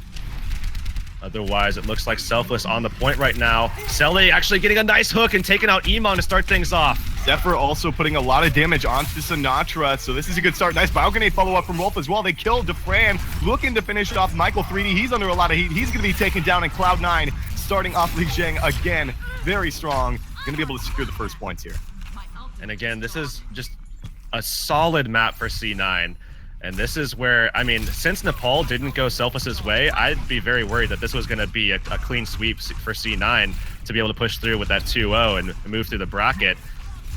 Otherwise, it looks like Selfless on the point right now. Selly actually getting a nice hook and taking out Emon to start things off. Zephyr also putting a lot of damage onto Sinatra, so this is a good start. Nice bio-grenade follow-up from Rolf as well. They killed Defran, looking to finish it off. Michael 3D, he's under a lot of heat. He's going to be taken down, and Cloud9 starting off Lijiang again. Very strong. Going to be able to secure the first points here. And again, this is just a solid map for C9. And this is where, I mean, since Nepal didn't go Selfless's way, I'd be very worried that this was going to be a clean sweep for C9 to be able to push through with that 2-0 and move through the bracket.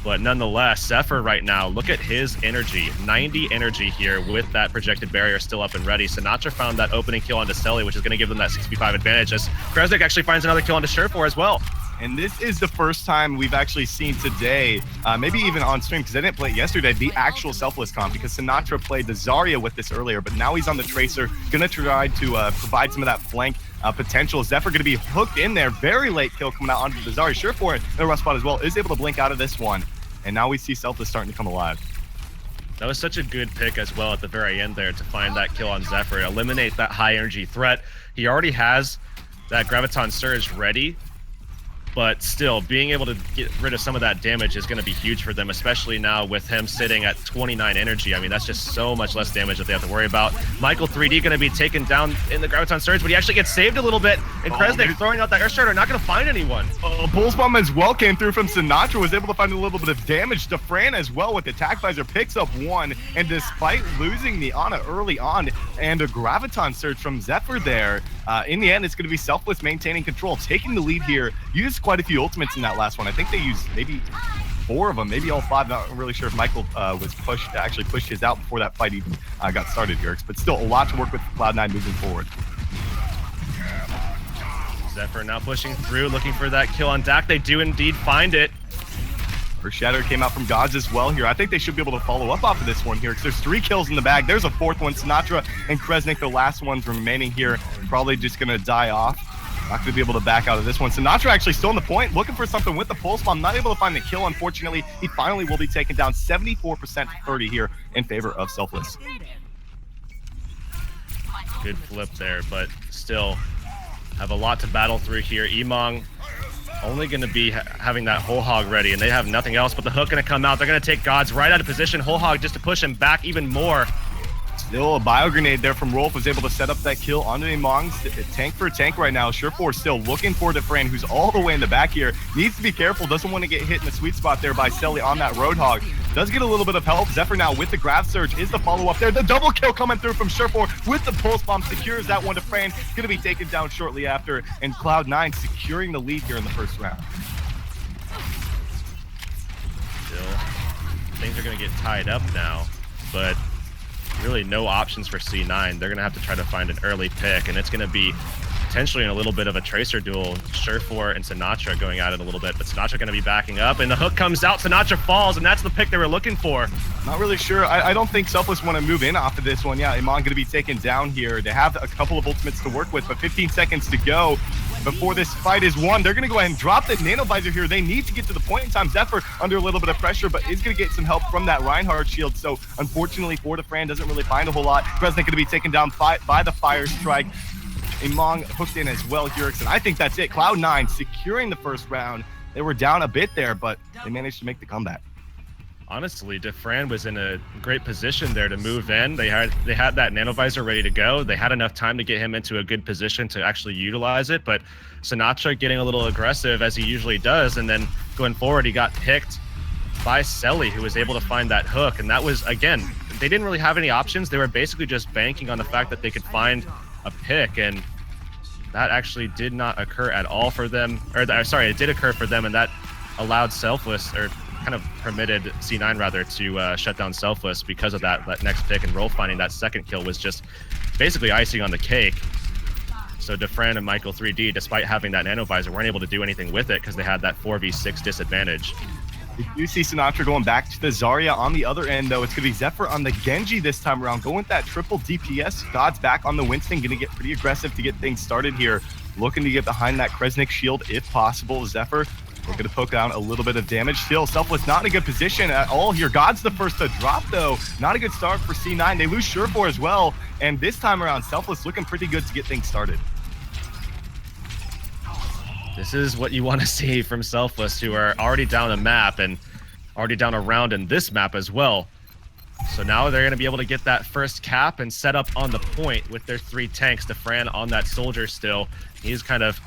But nonetheless, Zephyr right now, look at his energy. 90 energy here with that projected barrier still up and ready. Sinatra found that opening kill onto Selly, which is going to give them that 65 advantage, as Kresnik actually finds another kill onto Surefour as well. And this is the first time we've actually seen today, maybe even on stream, because I didn't play it yesterday, the actual Selfless comp, because Sinatra played the Zarya with this earlier, but now he's on the Tracer, gonna try to provide some of that flank potential. Zephyr gonna be hooked in there, very late kill coming out onto the Zarya. Surefour in the rough spot as well, is able to blink out of this one. And now we see Selfless starting to come alive. That was such a good pick as well at the very end there to find that kill on Zephyr, eliminate that high energy threat. He already has that Graviton Surge ready, but still being able to get rid of some of that damage is going to be huge for them, especially now with him sitting at 29 energy. I mean, that's just so much less damage that they have to worry about. Michael 3D going to be taken down in the Graviton Surge, but he actually gets saved a little bit, and Kresnik throwing out that Air Starter, not going to find anyone. Pulse Bomb as well came through from Sinatra, was able to find a little bit of damage. Defran as well with the Attack Visor picks up one, and despite losing the Ana early on and a Graviton Surge from Zephyr there, in the end, it's going to be Selfless maintaining control, taking the lead here. Used quite a few ultimates in that last one. I think they used maybe 4 of them, maybe all 5. Not really sure if Michael was actually pushed his out before that fight even got started, Yerks. But still, a lot to work with Cloud9 moving forward. Zephyr now pushing through, looking for that kill on Dak. They do indeed find it. First Shatter came out from Gods as well here. I think they should be able to follow up off of this one here, because there's 3 kills in the bag. There's a 4th one. Sinatra and Kresnik, the last ones remaining here, probably just going to die off. Not going to be able to back out of this one. Sinatra actually still on the point, looking for something with the Pulse Bomb. Not able to find the kill, unfortunately. He finally will be taken down 74% to 30 here in favor of Selfless. Good flip there, but still have a lot to battle through here. Emong only going to be having that Whole Hog ready, and they have nothing else but the hook going to come out. They're going to take Gods right out of position. Whole Hog just to push him back even more. Still a bio grenade there from Rolf, was able to set up that kill onto Emong. Tank for tank right now. Surefour still looking for Defran, who's all the way in the back here. Needs to be careful, doesn't want to get hit in the sweet spot there by Selly on that Roadhog. Does get a little bit of help. Zephyr now with the Grav Surge is the follow-up there. The double kill coming through from Surefour with the Pulse Bomb, secures that one. Defran going to be taken down shortly after, and Cloud9 securing the lead here in the first round. Still, things are going to get tied up now, but really no options for C9. They're going to have to try to find an early pick, and it's going to be potentially in a little bit of a Tracer duel. Surefour and Sinatra going at it a little bit, but Sinatra going to be backing up, and the hook comes out. Sinatra falls, and that's the pick they were looking for. Not really sure. I don't think Selfless want to move in off of this one. Yeah, Emong going to be taken down here. They have a couple of ultimates to work with, but 15 seconds to go before this fight is won. They're going to go ahead and drop the Nano Visor here. They need to get to the point in time. Zephyr under a little bit of pressure, but is going to get some help from that Reinhardt shield. So unfortunately for Defran, doesn't really find a whole lot. Kresnik going to be taken down by the Fire Strike. Emong hooked in as well here, and I think that's it. Cloud9 securing the first round. They were down a bit there, but they managed to make the comeback. Honestly, Defran was in a great position there to move in. They had that Nano Visor ready to go. They had enough time to get him into a good position to actually utilize it, but Sinatra getting a little aggressive as he usually does, and then going forward, he got picked by Selly, who was able to find that hook. And that was, again, they didn't really have any options. They were basically just banking on the fact that they could find a pick, and that actually did not occur at all for them. Or sorry, it did occur for them, and that allowed Selfless, or kind of permitted C9 rather, to shut down Selfless because of that next pick, and Rolf finding that second kill was just basically icing on the cake. So Defran and Michael 3D, despite having that Nano Visor, weren't able to do anything with it because they had that 4v6 disadvantage. We do see Sinatra going back to the Zarya on the other end, though. It's going to be Zephyr on the Genji this time around, going with that triple DPS. God's back on the Winston, going to get pretty aggressive to get things started here. Looking to get behind that Kresnik shield if possible. Zephyr, we're going to poke down a little bit of damage. Still, Selfless not in a good position at all here. God's the first to drop, though. Not a good start for C9. They lose Surefour as well. And this time around, Selfless looking pretty good to get things started. This is what you want to see from Selfless, who are already down a map and already down a round in this map as well. So now they're going to be able to get that first cap and set up on the point with their 3 tanks. Defran on that soldier still. He's kind of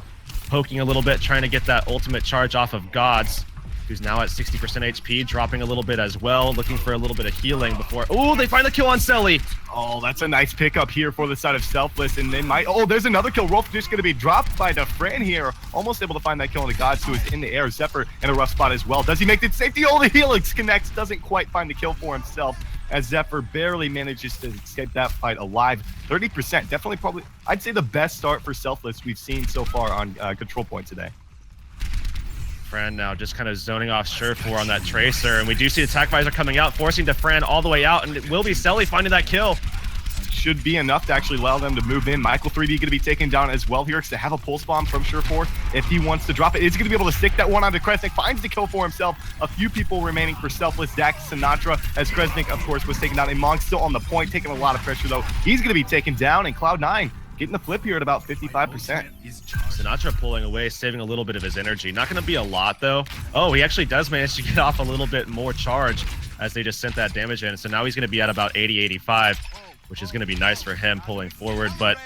poking a little bit, trying to get that ultimate charge off of Gods, who's now at 60% HP, dropping a little bit as well, looking for a little bit of healing before... Oh, they find the kill on Selly! Oh, that's a nice pickup here for the side of Selfless, and they might... Oh, there's another kill. Rolf just going to be dropped by Defran here. Almost able to find that kill on the Gods, who is in the air. Zephyr in a rough spot as well. Does he make the safety? Oh, the Helix connects. Doesn't quite find the kill for himself, as Zephyr barely manages to escape that fight alive. 30%, definitely probably, I'd say, the best start for Selfless we've seen so far on Control Point today. Defran now just kind of zoning off Surefour on that Tracer, and we do see the Attack Visor coming out, forcing Defran all the way out, and it will be Selly finding that kill. Should be enough to actually allow them to move in. Michael 3D going to be taken down as well here, because they have a Pulse Bomb from Surefour. If he wants to drop it, is he going to be able to stick that one onto Kresnik? Finds the kill for himself. A few people remaining for Selfless. Dax, Sinatra, as Kresnik, of course, was taken down. Emong still on the point, taking a lot of pressure, though. He's going to be taken down, and Cloud9 getting the flip here at about 55%. Sinatra pulling away, saving a little bit of his energy. Not going to be a lot, though. Oh, he actually does manage to get off a little bit more charge as they just sent that damage in. So now he's going to be at about 80, 85, which is going to be nice for him pulling forward, but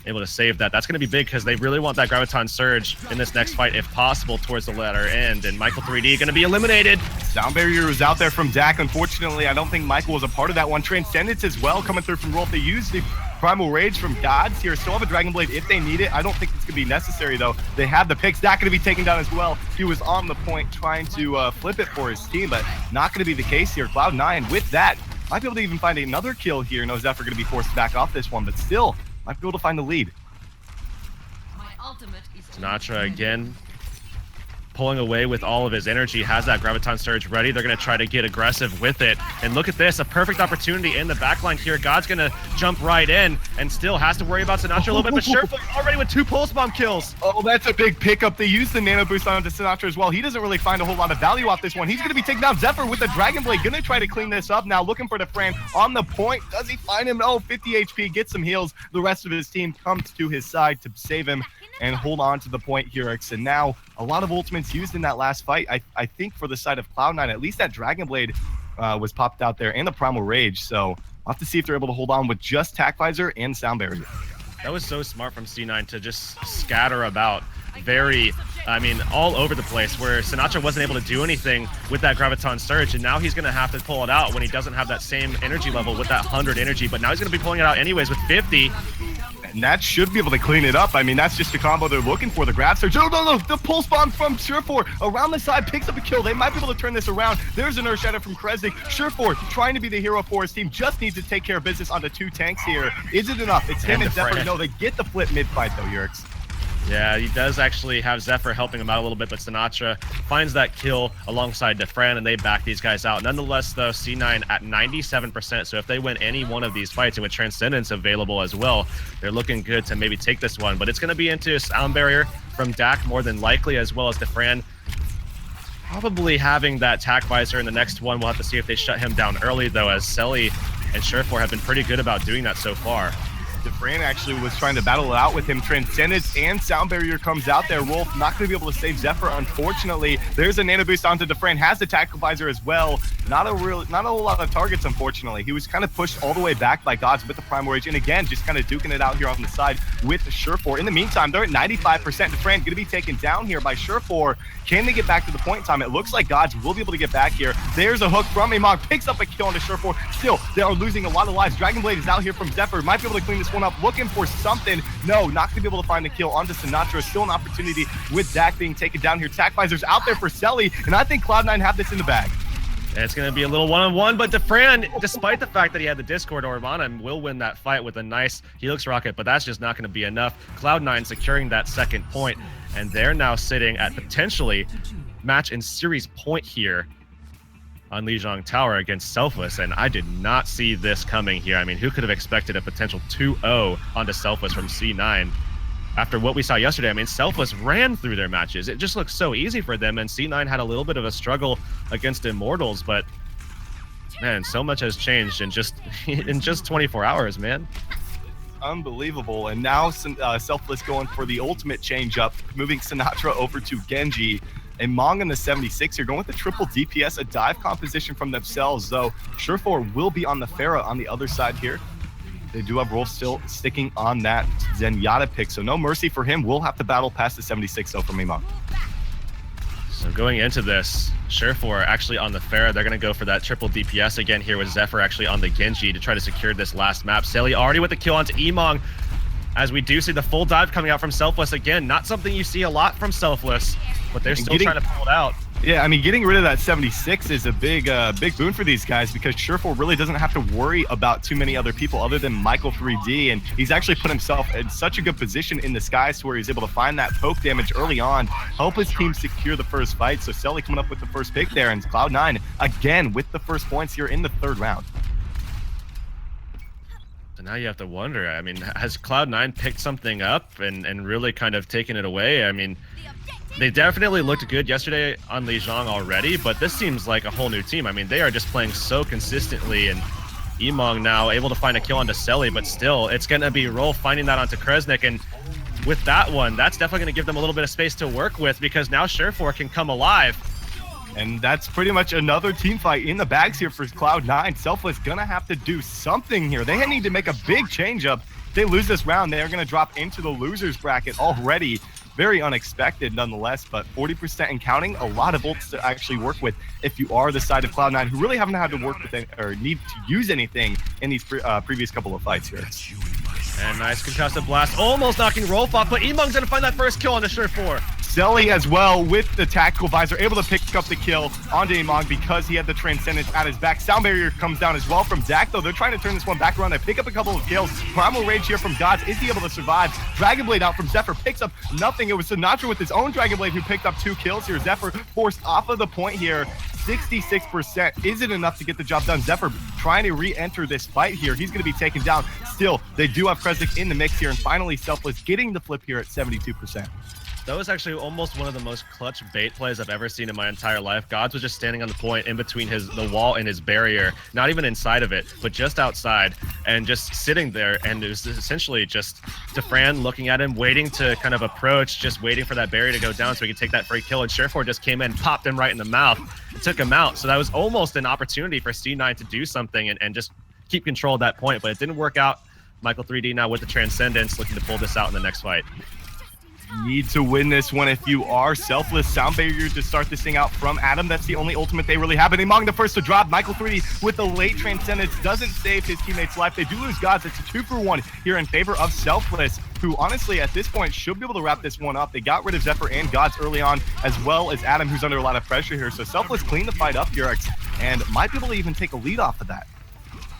able to save that. That's going to be big because they really want that Graviton Surge in this next fight, if possible, towards the latter end. And Michael 3D going to be eliminated. Sound barrier was out there from Dak. Unfortunately, I don't think Michael was a part of that one. Transcendence as well coming through from Rolf. They used the Primal Rage from Gods here. Still have a Dragon Blade if they need it. I don't think it's going to be necessary, though. They have the picks. Dak going to be taken down as well. He was on the point trying to flip it for his team, but not going to be the case here. Cloud9 with that might be able to even find another kill here. No Zephyr going to be forced to back off this one, but still might be able to find the lead. Sinatra again pulling away with all of his energy, has that Graviton Surge ready. They're going to try to get aggressive with it. And look at this, a perfect opportunity in the backline here. God's going to jump right in and still has to worry about Sinatra a little bit, but Surefoot already with 2 Pulse Bomb kills. Oh, that's a big pickup. They use the Nano Boost onto Sinatra as well. He doesn't really find a whole lot of value off this one. He's going to be taking down Zephyr with the Dragon Blade. Going to try to clean this up now, looking for the Fran on the point. Does he find him? Oh, 50 HP, gets some heals. The rest of his team comes to his side to save him and hold on to the point here. And now a lot of ultimates used in that last fight. I think for the side of Cloud9, at least that Dragon Blade was popped out there and the Primal Rage. So we'll have to see if they're able to hold on with just Tac Visor and Sound Barrier. That was so smart from C9 to just scatter about all over the place, where Sinatra wasn't able to do anything with that Graviton Surge, and now he's going to have to pull it out when he doesn't have that same energy level with that 100 energy, but now he's going to be pulling it out anyways with 50. And that should be able to clean it up. I mean, that's just the combo they're looking for. The grab surge. No. The pulse bomb from Surefour around the side picks up a kill. They might be able to turn this around. There's an Earth Shatter from Kresnik. Surefour trying to be the hero for his team. Just needs to take care of business onto 2 tanks here. Is it enough? It's him and Zephyr. No, they get the flip mid-fight though, Yurix. Yeah, he does actually have Zephyr helping him out a little bit, but Sinatra finds that kill alongside Defran, and they back these guys out. Nonetheless, though, C9 at 97%, so if they win any one of these fights, and with Transcendence available as well, they're looking good to maybe take this one. But it's going to be into Sound Barrier from Dak more than likely, as well as Defran probably having that Tac Visor in the next one. We'll have to see if they shut him down early, though, as Selly and Surefour have been pretty good about doing that so far. Defran actually was trying to battle it out with him. Transcendence and Sound Barrier comes out there. Wolf not going to be able to save Zephyr, unfortunately. There's a Nano Boost onto Defran, has the Tactical Visor as well. Not a whole lot of targets, unfortunately. He was kind of pushed all the way back by Gods with the Primal Rage, and again, just kind of duking it out here on the side with Surefour. In the meantime, they're at 95%. Defran going to be taken down here by Surefour. Can they get back to the point in time? It looks like Gods will be able to get back here. There's a hook from Amog, picks up a kill onto Surefour. Still, they are losing a lot of lives. Dragon Blade is out here from Zephyr. Might be able to clean this one up, looking for something. No, not going to be able to find the kill onto Sinatra. Still an opportunity with Dak being taken down here. Tac Visor's out there for Selly, and I think Cloud9 have this in the bag. And it's going to be a little one-on-one, but Defran, despite the fact that he had the Discord orb on him, will win that fight with a nice Helix Rocket, but that's just not going to be enough. Cloud9 securing that second point, and they're now sitting at potentially match and series point here on Lijiang Tower against Selfless, and I did not see this coming here. I mean, who could have expected a potential 2-0 onto Selfless from C9? After what we saw yesterday, I mean, Selfless ran through their matches. It just looked so easy for them, and C9 had a little bit of a struggle against Immortals, but man, so much has changed in just 24 hours, man. Unbelievable. And now Selfless going for the ultimate change up, moving Sinatra over to Genji. And Mong in the 76 here, going with the triple DPS, a dive composition from themselves, though Surefour will be on the Pharah on the other side here. They do have Rolf still sticking on that Zenyatta pick, so no mercy for him. We'll have to battle past the 76 though from Mong. So going into this, Surefour actually on the Pharah, they're going to go for that triple DPS again here with Zephyr actually on the Genji to try to secure this last map. Selly already with the kill onto Emong, as we do see the full dive coming out from Selfless again. Not something you see a lot from Selfless, but they're still trying to pull it out. Yeah, I mean, getting rid of that 76 is a big boon for these guys, because Surefour really doesn't have to worry about too many other people other than Michael 3D, and he's actually put himself in such a good position in the skies to where he's able to find that poke damage early on, help his team secure the first fight. So Selly coming up with the first pick there, and Cloud9 again with the first points here in the third round. So now you have to wonder, I mean, has Cloud9 picked something up and really kind of taken it away? I mean, they definitely looked good yesterday on Lijiang already, but this seems like a whole new team. I mean, they are just playing so consistently, and Emong now able to find a kill onto Selly, but still, it's going to be Roll finding that onto Kresnik, and with that one, that's definitely going to give them a little bit of space to work with, because now Surefour can come alive. And that's pretty much another team fight in the bags here for Cloud9. Selfless gonna have to do something here. They need to make a big change up. If they lose this round, they are gonna drop into the losers bracket already. Very unexpected nonetheless, but 40% and counting, a lot of ults to actually work with if you are the side of Cloud9 who really haven't had to work with or need to use anything in these previous couple of fights here. And nice concussive blast, almost knocking Rolf off, but Emong's gonna find that first kill on the Surefour. Selly as well with the tactical visor, able to pick up the kill onto Emong because he had the Transcendence at his back. Sound Barrier comes down as well from Dak, though. They're trying to turn this one back around. They pick up a couple of kills. Primal Rage here from Gods. Is he able to survive? Dragon Blade out from Zephyr, picks up nothing. It was Sinatra with his own Dragon Blade who picked up 2 kills here. Zephyr forced off of the point here. 66%. Is it enough to get the job done? Zephyr trying to re-enter this fight here. He's going to be taken down. Still, they do have Kresnik in the mix here, and finally Selfless getting the flip here at 72%. That was actually almost one of the most clutch bait plays I've ever seen in my entire life. Gods was just standing on the point in between the wall and his barrier, not even inside of it, but just outside, and just sitting there. And it was essentially just Defran looking at him, waiting to kind of approach, just waiting for that barrier to go down so he could take that free kill. And Surefour just came in, popped him right in the mouth, and took him out. So that was almost an opportunity for C9 to do something and just keep control of that point, but it didn't work out. Michael 3D now with the Transcendence, looking to pull this out in the next fight. Need to win this one if you are Selfless. Sound Barrier to start this thing out from Adam. That's the only ultimate they really have. And Emong the first to drop. Michael 3D with the late Transcendence doesn't save his teammate's life. They do lose Gods. It's a 2-for-1 here in favor of Selfless, who honestly at this point should be able to wrap this one up. They got rid of Zephyr and Gods early on, as well as Adam, who's under a lot of pressure here. So Selfless cleaned the fight up here and might be able to even take a lead off of that.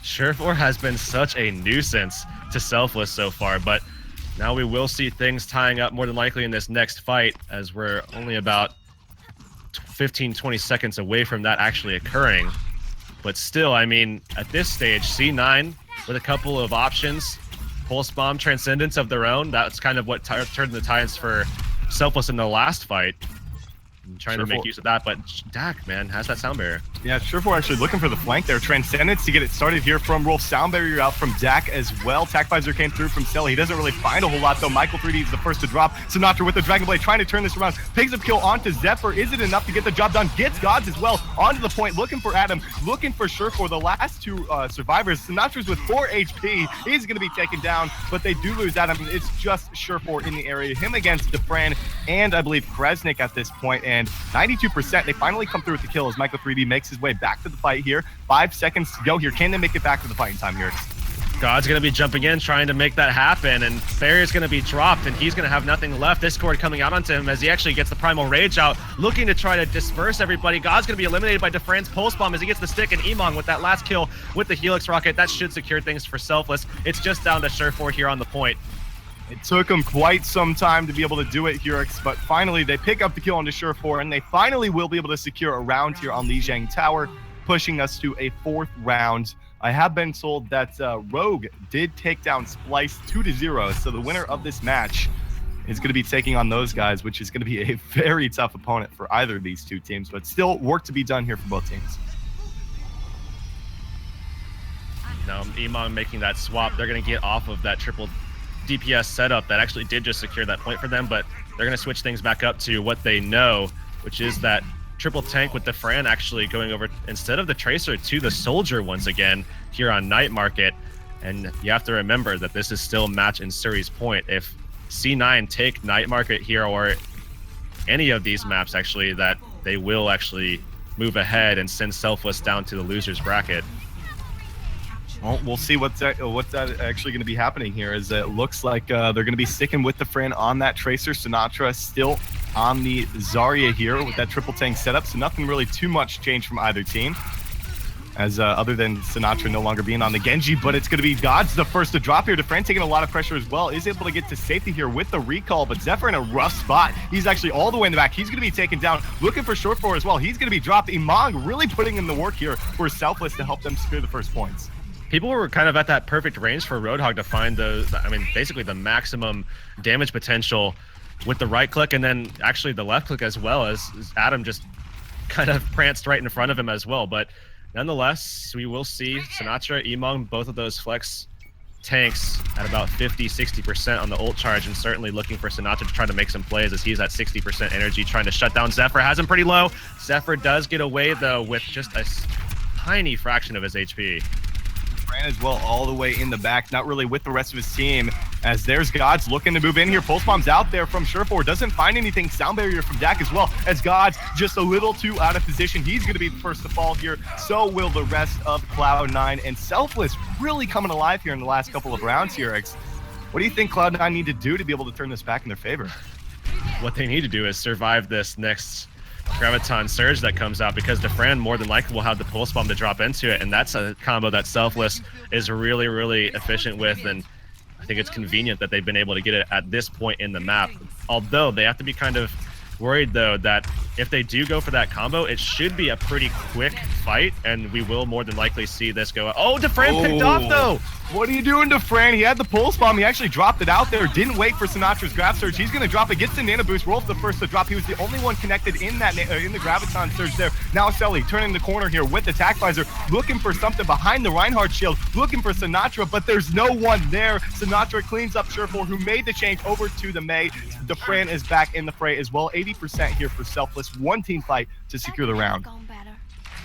Surefour has been such a nuisance to Selfless so far, but now we will see things tying up more than likely in this next fight, as we're only about 15-20 seconds away from that actually occurring. But still, I mean, at this stage, C9 with a couple of options, Pulse Bomb, Transcendence of their own, that's kind of what turned the tides for Selfless in the last fight. I'm trying to make use of that, but Dak, man, has that Sound Barrier. Yeah, Surefour actually looking for the flank there. Transcendence to get it started here from Rolf. Sound Barrier out from Dak as well. Tac Visor came through from Selly. He doesn't really find a whole lot, though. Michael 3D is the first to drop. Sinatra with the Dragon Blade trying to turn this around. Picks up kill onto Zephyr. Is it enough to get the job done? Gets Gods as well onto the point. Looking for Adam. Looking for Surefour. The last two survivors. Sinatra's with 4 HP. He's going to be taken down, but they do lose Adam. It's just Surefour in the area. Him against Defran and I believe Kresnik at this point. And 92%. They finally come through with the kill as Michael 3D makes his way back to the fight here. 5 seconds to go here. Can they make it back to the fighting time here? God's going to be jumping in, trying to make that happen, and Barrier's going to be dropped, and he's going to have nothing left. Discord coming out onto him as he actually gets the Primal Rage out, looking to try to disperse everybody. God's going to be eliminated by Defran's Pulse Bomb as he gets the stick, and Emong with that last kill with the Helix Rocket. That should secure things for Selfless. It's just down to Surefour here on the point. It took them quite some time to be able to do it, Hurix, but finally they pick up the kill on Surefour, and they finally will be able to secure a round here on Lijiang Tower, pushing us to a 4th round. I have been told that Rogue did take down Splice 2-0, so the winner of this match is going to be taking on those guys, which is going to be a very tough opponent for either of these two teams, but still work to be done here for both teams. Now, Emong making that swap, they're going to get off of that triple DPS setup that actually did just secure that point for them, but they're going to switch things back up to what they know, which is that triple tank with the Fran actually going over instead of the Tracer to the Soldier once again here on Night Market. And you have to remember that this is still match in series point. If C9 take Night Market here or any of these maps actually, that they will actually move ahead and send Selfless down to the losers bracket. Well, we'll see what's actually going to be happening here, as it looks like they're going to be sticking with the Fran on that Tracer. Sinatra still on the Zarya here with that triple tank setup, so nothing really too much changed from either team, as other than Sinatra no longer being on the Genji, but it's going to be Gods the first to drop here. Defran taking a lot of pressure as well, is able to get to safety here with the recall, but Zephyr in a rough spot. He's actually all the way in the back. He's going to be taken down, looking for Surefour as well. He's going to be dropped. Emong really putting in the work here for Selfless to help them secure the first points. People were kind of at that perfect range for Roadhog to find basically the maximum damage potential with the right click, and then actually the left click as well, as Adam just kind of pranced right in front of him as well. But Nonetheless, we will see Sinatra, Emong, both of those flex tanks at about 50-60% on the ult charge, and certainly looking for Sinatra to try to make some plays as he's at 60% energy trying to shut down Zephyr. Has him pretty low. Zephyr does get away though with just a tiny fraction of his HP. Fran as well all the way in the back, not really with the rest of his team, as there's Gods looking to move in here. Pulse bomb's out there from Surefour, doesn't find anything. Sound barrier from Dak as well, as Gods just a little too out of position. He's going to be the first to fall here. So will the rest of Cloud9, and Selfless really coming alive here in the last couple of rounds here. What do you think Cloud9 need to do to be able to turn this back in their favor? What they need to do is survive this next Graviton Surge that comes out, because Defran more than likely will have the Pulse Bomb to drop into it, and that's a combo that Selfless is really, really efficient with, and I think it's convenient that they've been able to get it at this point in the map. Although they have to be kind of worried though that if they do go for that combo, it should be a pretty quick fight, and we will more than likely see this go. Oh, Defran picked off though. What are you doing, Defran? He had the Pulse Bomb. He actually dropped it out there. Didn't wait for Sinatra's Grav Surge. He's going to drop it. Gets the Nano Boost. Rolf the first to drop. He was the only one connected in that in the Graviton Surge there. Now Selly turning the corner here with the Tac Visor, looking for something behind the Reinhardt shield, looking for Sinatra, but there's no one there. Sinatra cleans up Surefour, who made the change over to the Mei. Defran is back in the fray as well. 80% here for Selfless. One team fight to secure the round.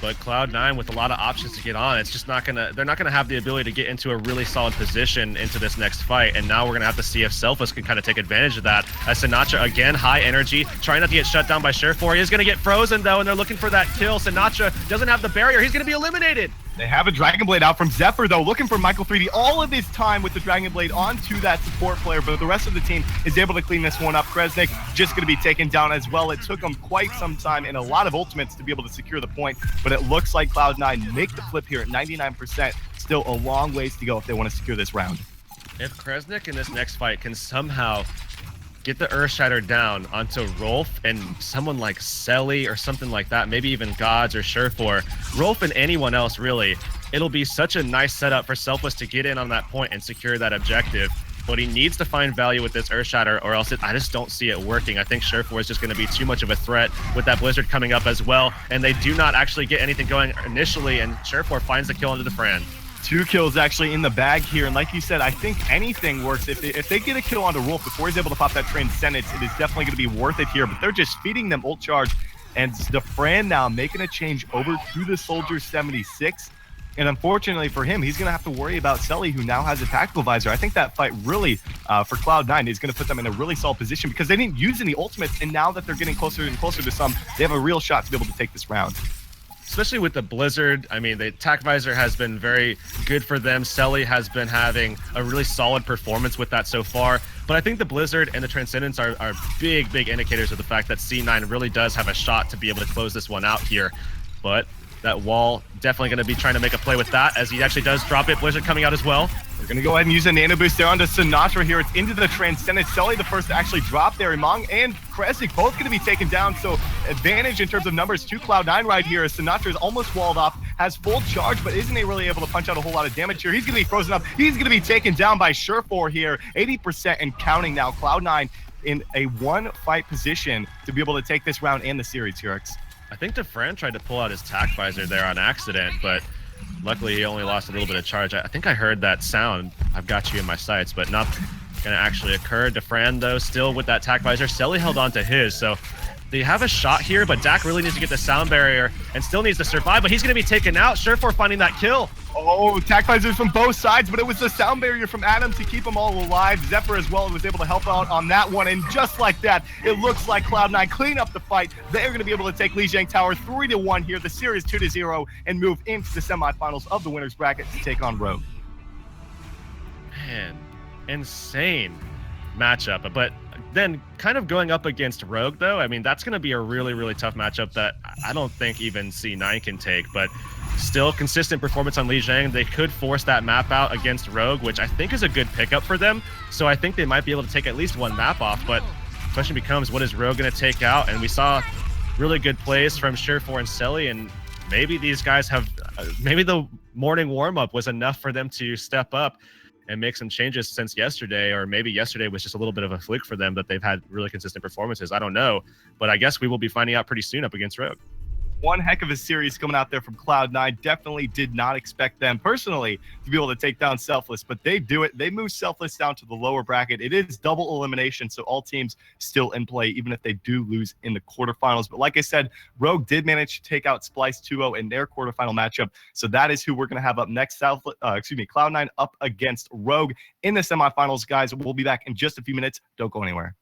But Cloud9 with a lot of options to get on, it's just not gonna. They're not gonna have the ability to get into a really solid position into this next fight. And now we're gonna have to see if Selfless can kind of take advantage of that. As Sinatra again, high energy, trying not to get shut down by Surefour. He is gonna get frozen though, and they're looking for that kill. Sinatra doesn't have the barrier. He's gonna be eliminated. They have a Dragon Blade out from Zephyr, though, looking for Michael 3D all of his time with the Dragon Blade onto that support player, but the rest of the team is able to clean this one up. Kresnik just going to be taken down as well. It took them quite some time and a lot of ultimates to be able to secure the point, but it looks like Cloud9 make the flip here at 99%. Still a long ways to go if they want to secure this round. If Kresnik in this next fight can somehow get the Earthshatter down onto Rolf and someone like Selly or something like that, maybe even Gods or Surefour, Rolf and anyone else really, it'll be such a nice setup for Selfless to get in on that point and secure that objective. But he needs to find value with this Earthshatter, or else I just don't see it working. I think Surefour is just going to be too much of a threat with that Blizzard coming up as well, and they do not actually get anything going initially, and Surefour finds the kill into the Fran. 2 kills actually in the bag here, and like you said, I think anything works. If they get a kill onto Rolf before he's able to pop that Transcendence, it is definitely going to be worth it here, but they're just feeding them ult charge, and the Fran now making a change over to the Soldier 76, and unfortunately for him, he's going to have to worry about Selly, who now has a Tactical Visor. I think that fight really, for Cloud9, is going to put them in a really solid position because they didn't use any ultimates, and now that they're getting closer and closer to some, they have a real shot to be able to take this round. Especially with the Blizzard, I mean, the Tac Visor has been very good for them. Selly has been having a really solid performance with that so far. But I think the Blizzard and the Transcendence are big, big indicators of the fact that C9 really does have a shot to be able to close this one out here. But that wall, definitely going to be trying to make a play with that, as he actually does drop it. Blizzard coming out as well. They're going to go ahead and use a Nano Boost there onto Sinatra here. It's into the Transcendence. Selly the first to actually drop there. Emong and Kresnik both going to be taken down. So advantage in terms of numbers to Cloud9 right here, as Sinatra is almost walled off, has full charge, but isn't he really able to punch out a whole lot of damage here? He's going to be frozen up. He's going to be taken down by Surefour here. 80% and counting now. Cloud9 in a one-fight position to be able to take this round and the series here, X. I think Defran tried to pull out his Tac Visor there on accident, but luckily he only lost a little bit of charge. I think I heard that sound. I've got you in my sights, but not going to actually occur. Defran, though, still with that Tac Visor. Selly held on to his, so they have a shot here, but Dak really needs to get the sound barrier and still needs to survive, but he's going to be taken out. Surefour finding that kill. Oh, Tac Visors from both sides, but it was the sound barrier from Adam to keep them all alive. Zephyr as well was able to help out on that one, and just like that, it looks like Cloud9 clean up the fight. They're going to be able to take Lijiang Tower 3-1 here, the series 2-0, and move into the semifinals of the winners bracket to take on Rogue. Man, insane matchup, but then kind of going up against Rogue, though, I mean, that's going to be a really, really tough matchup that I don't think even C9 can take, but still consistent performance on Lijiang. They could force that map out against Rogue, which I think is a good pickup for them, so I think they might be able to take at least one map off, but the question becomes, what is Rogue going to take out? And we saw really good plays from Surefour and Selly, and maybe these guys have, maybe the morning warm-up was enough for them to step up and make some changes since yesterday, or maybe yesterday was just a little bit of a fluke for them that they've had really consistent performances. I don't know, but I guess we will be finding out pretty soon up against Rogue. One heck of a series coming out there from Cloud9. Definitely did not expect them personally to be able to take down Selfless, but they do it. They move Selfless down to the lower bracket. It is double elimination, so all teams still in play, even if they do lose in the quarterfinals. But like I said, Rogue did manage to take out Splice 2-0 in their quarterfinal matchup, so that is who we're going to have up next. Cloud9 up against Rogue in the semifinals, guys. We'll be back in just a few minutes. Don't go anywhere.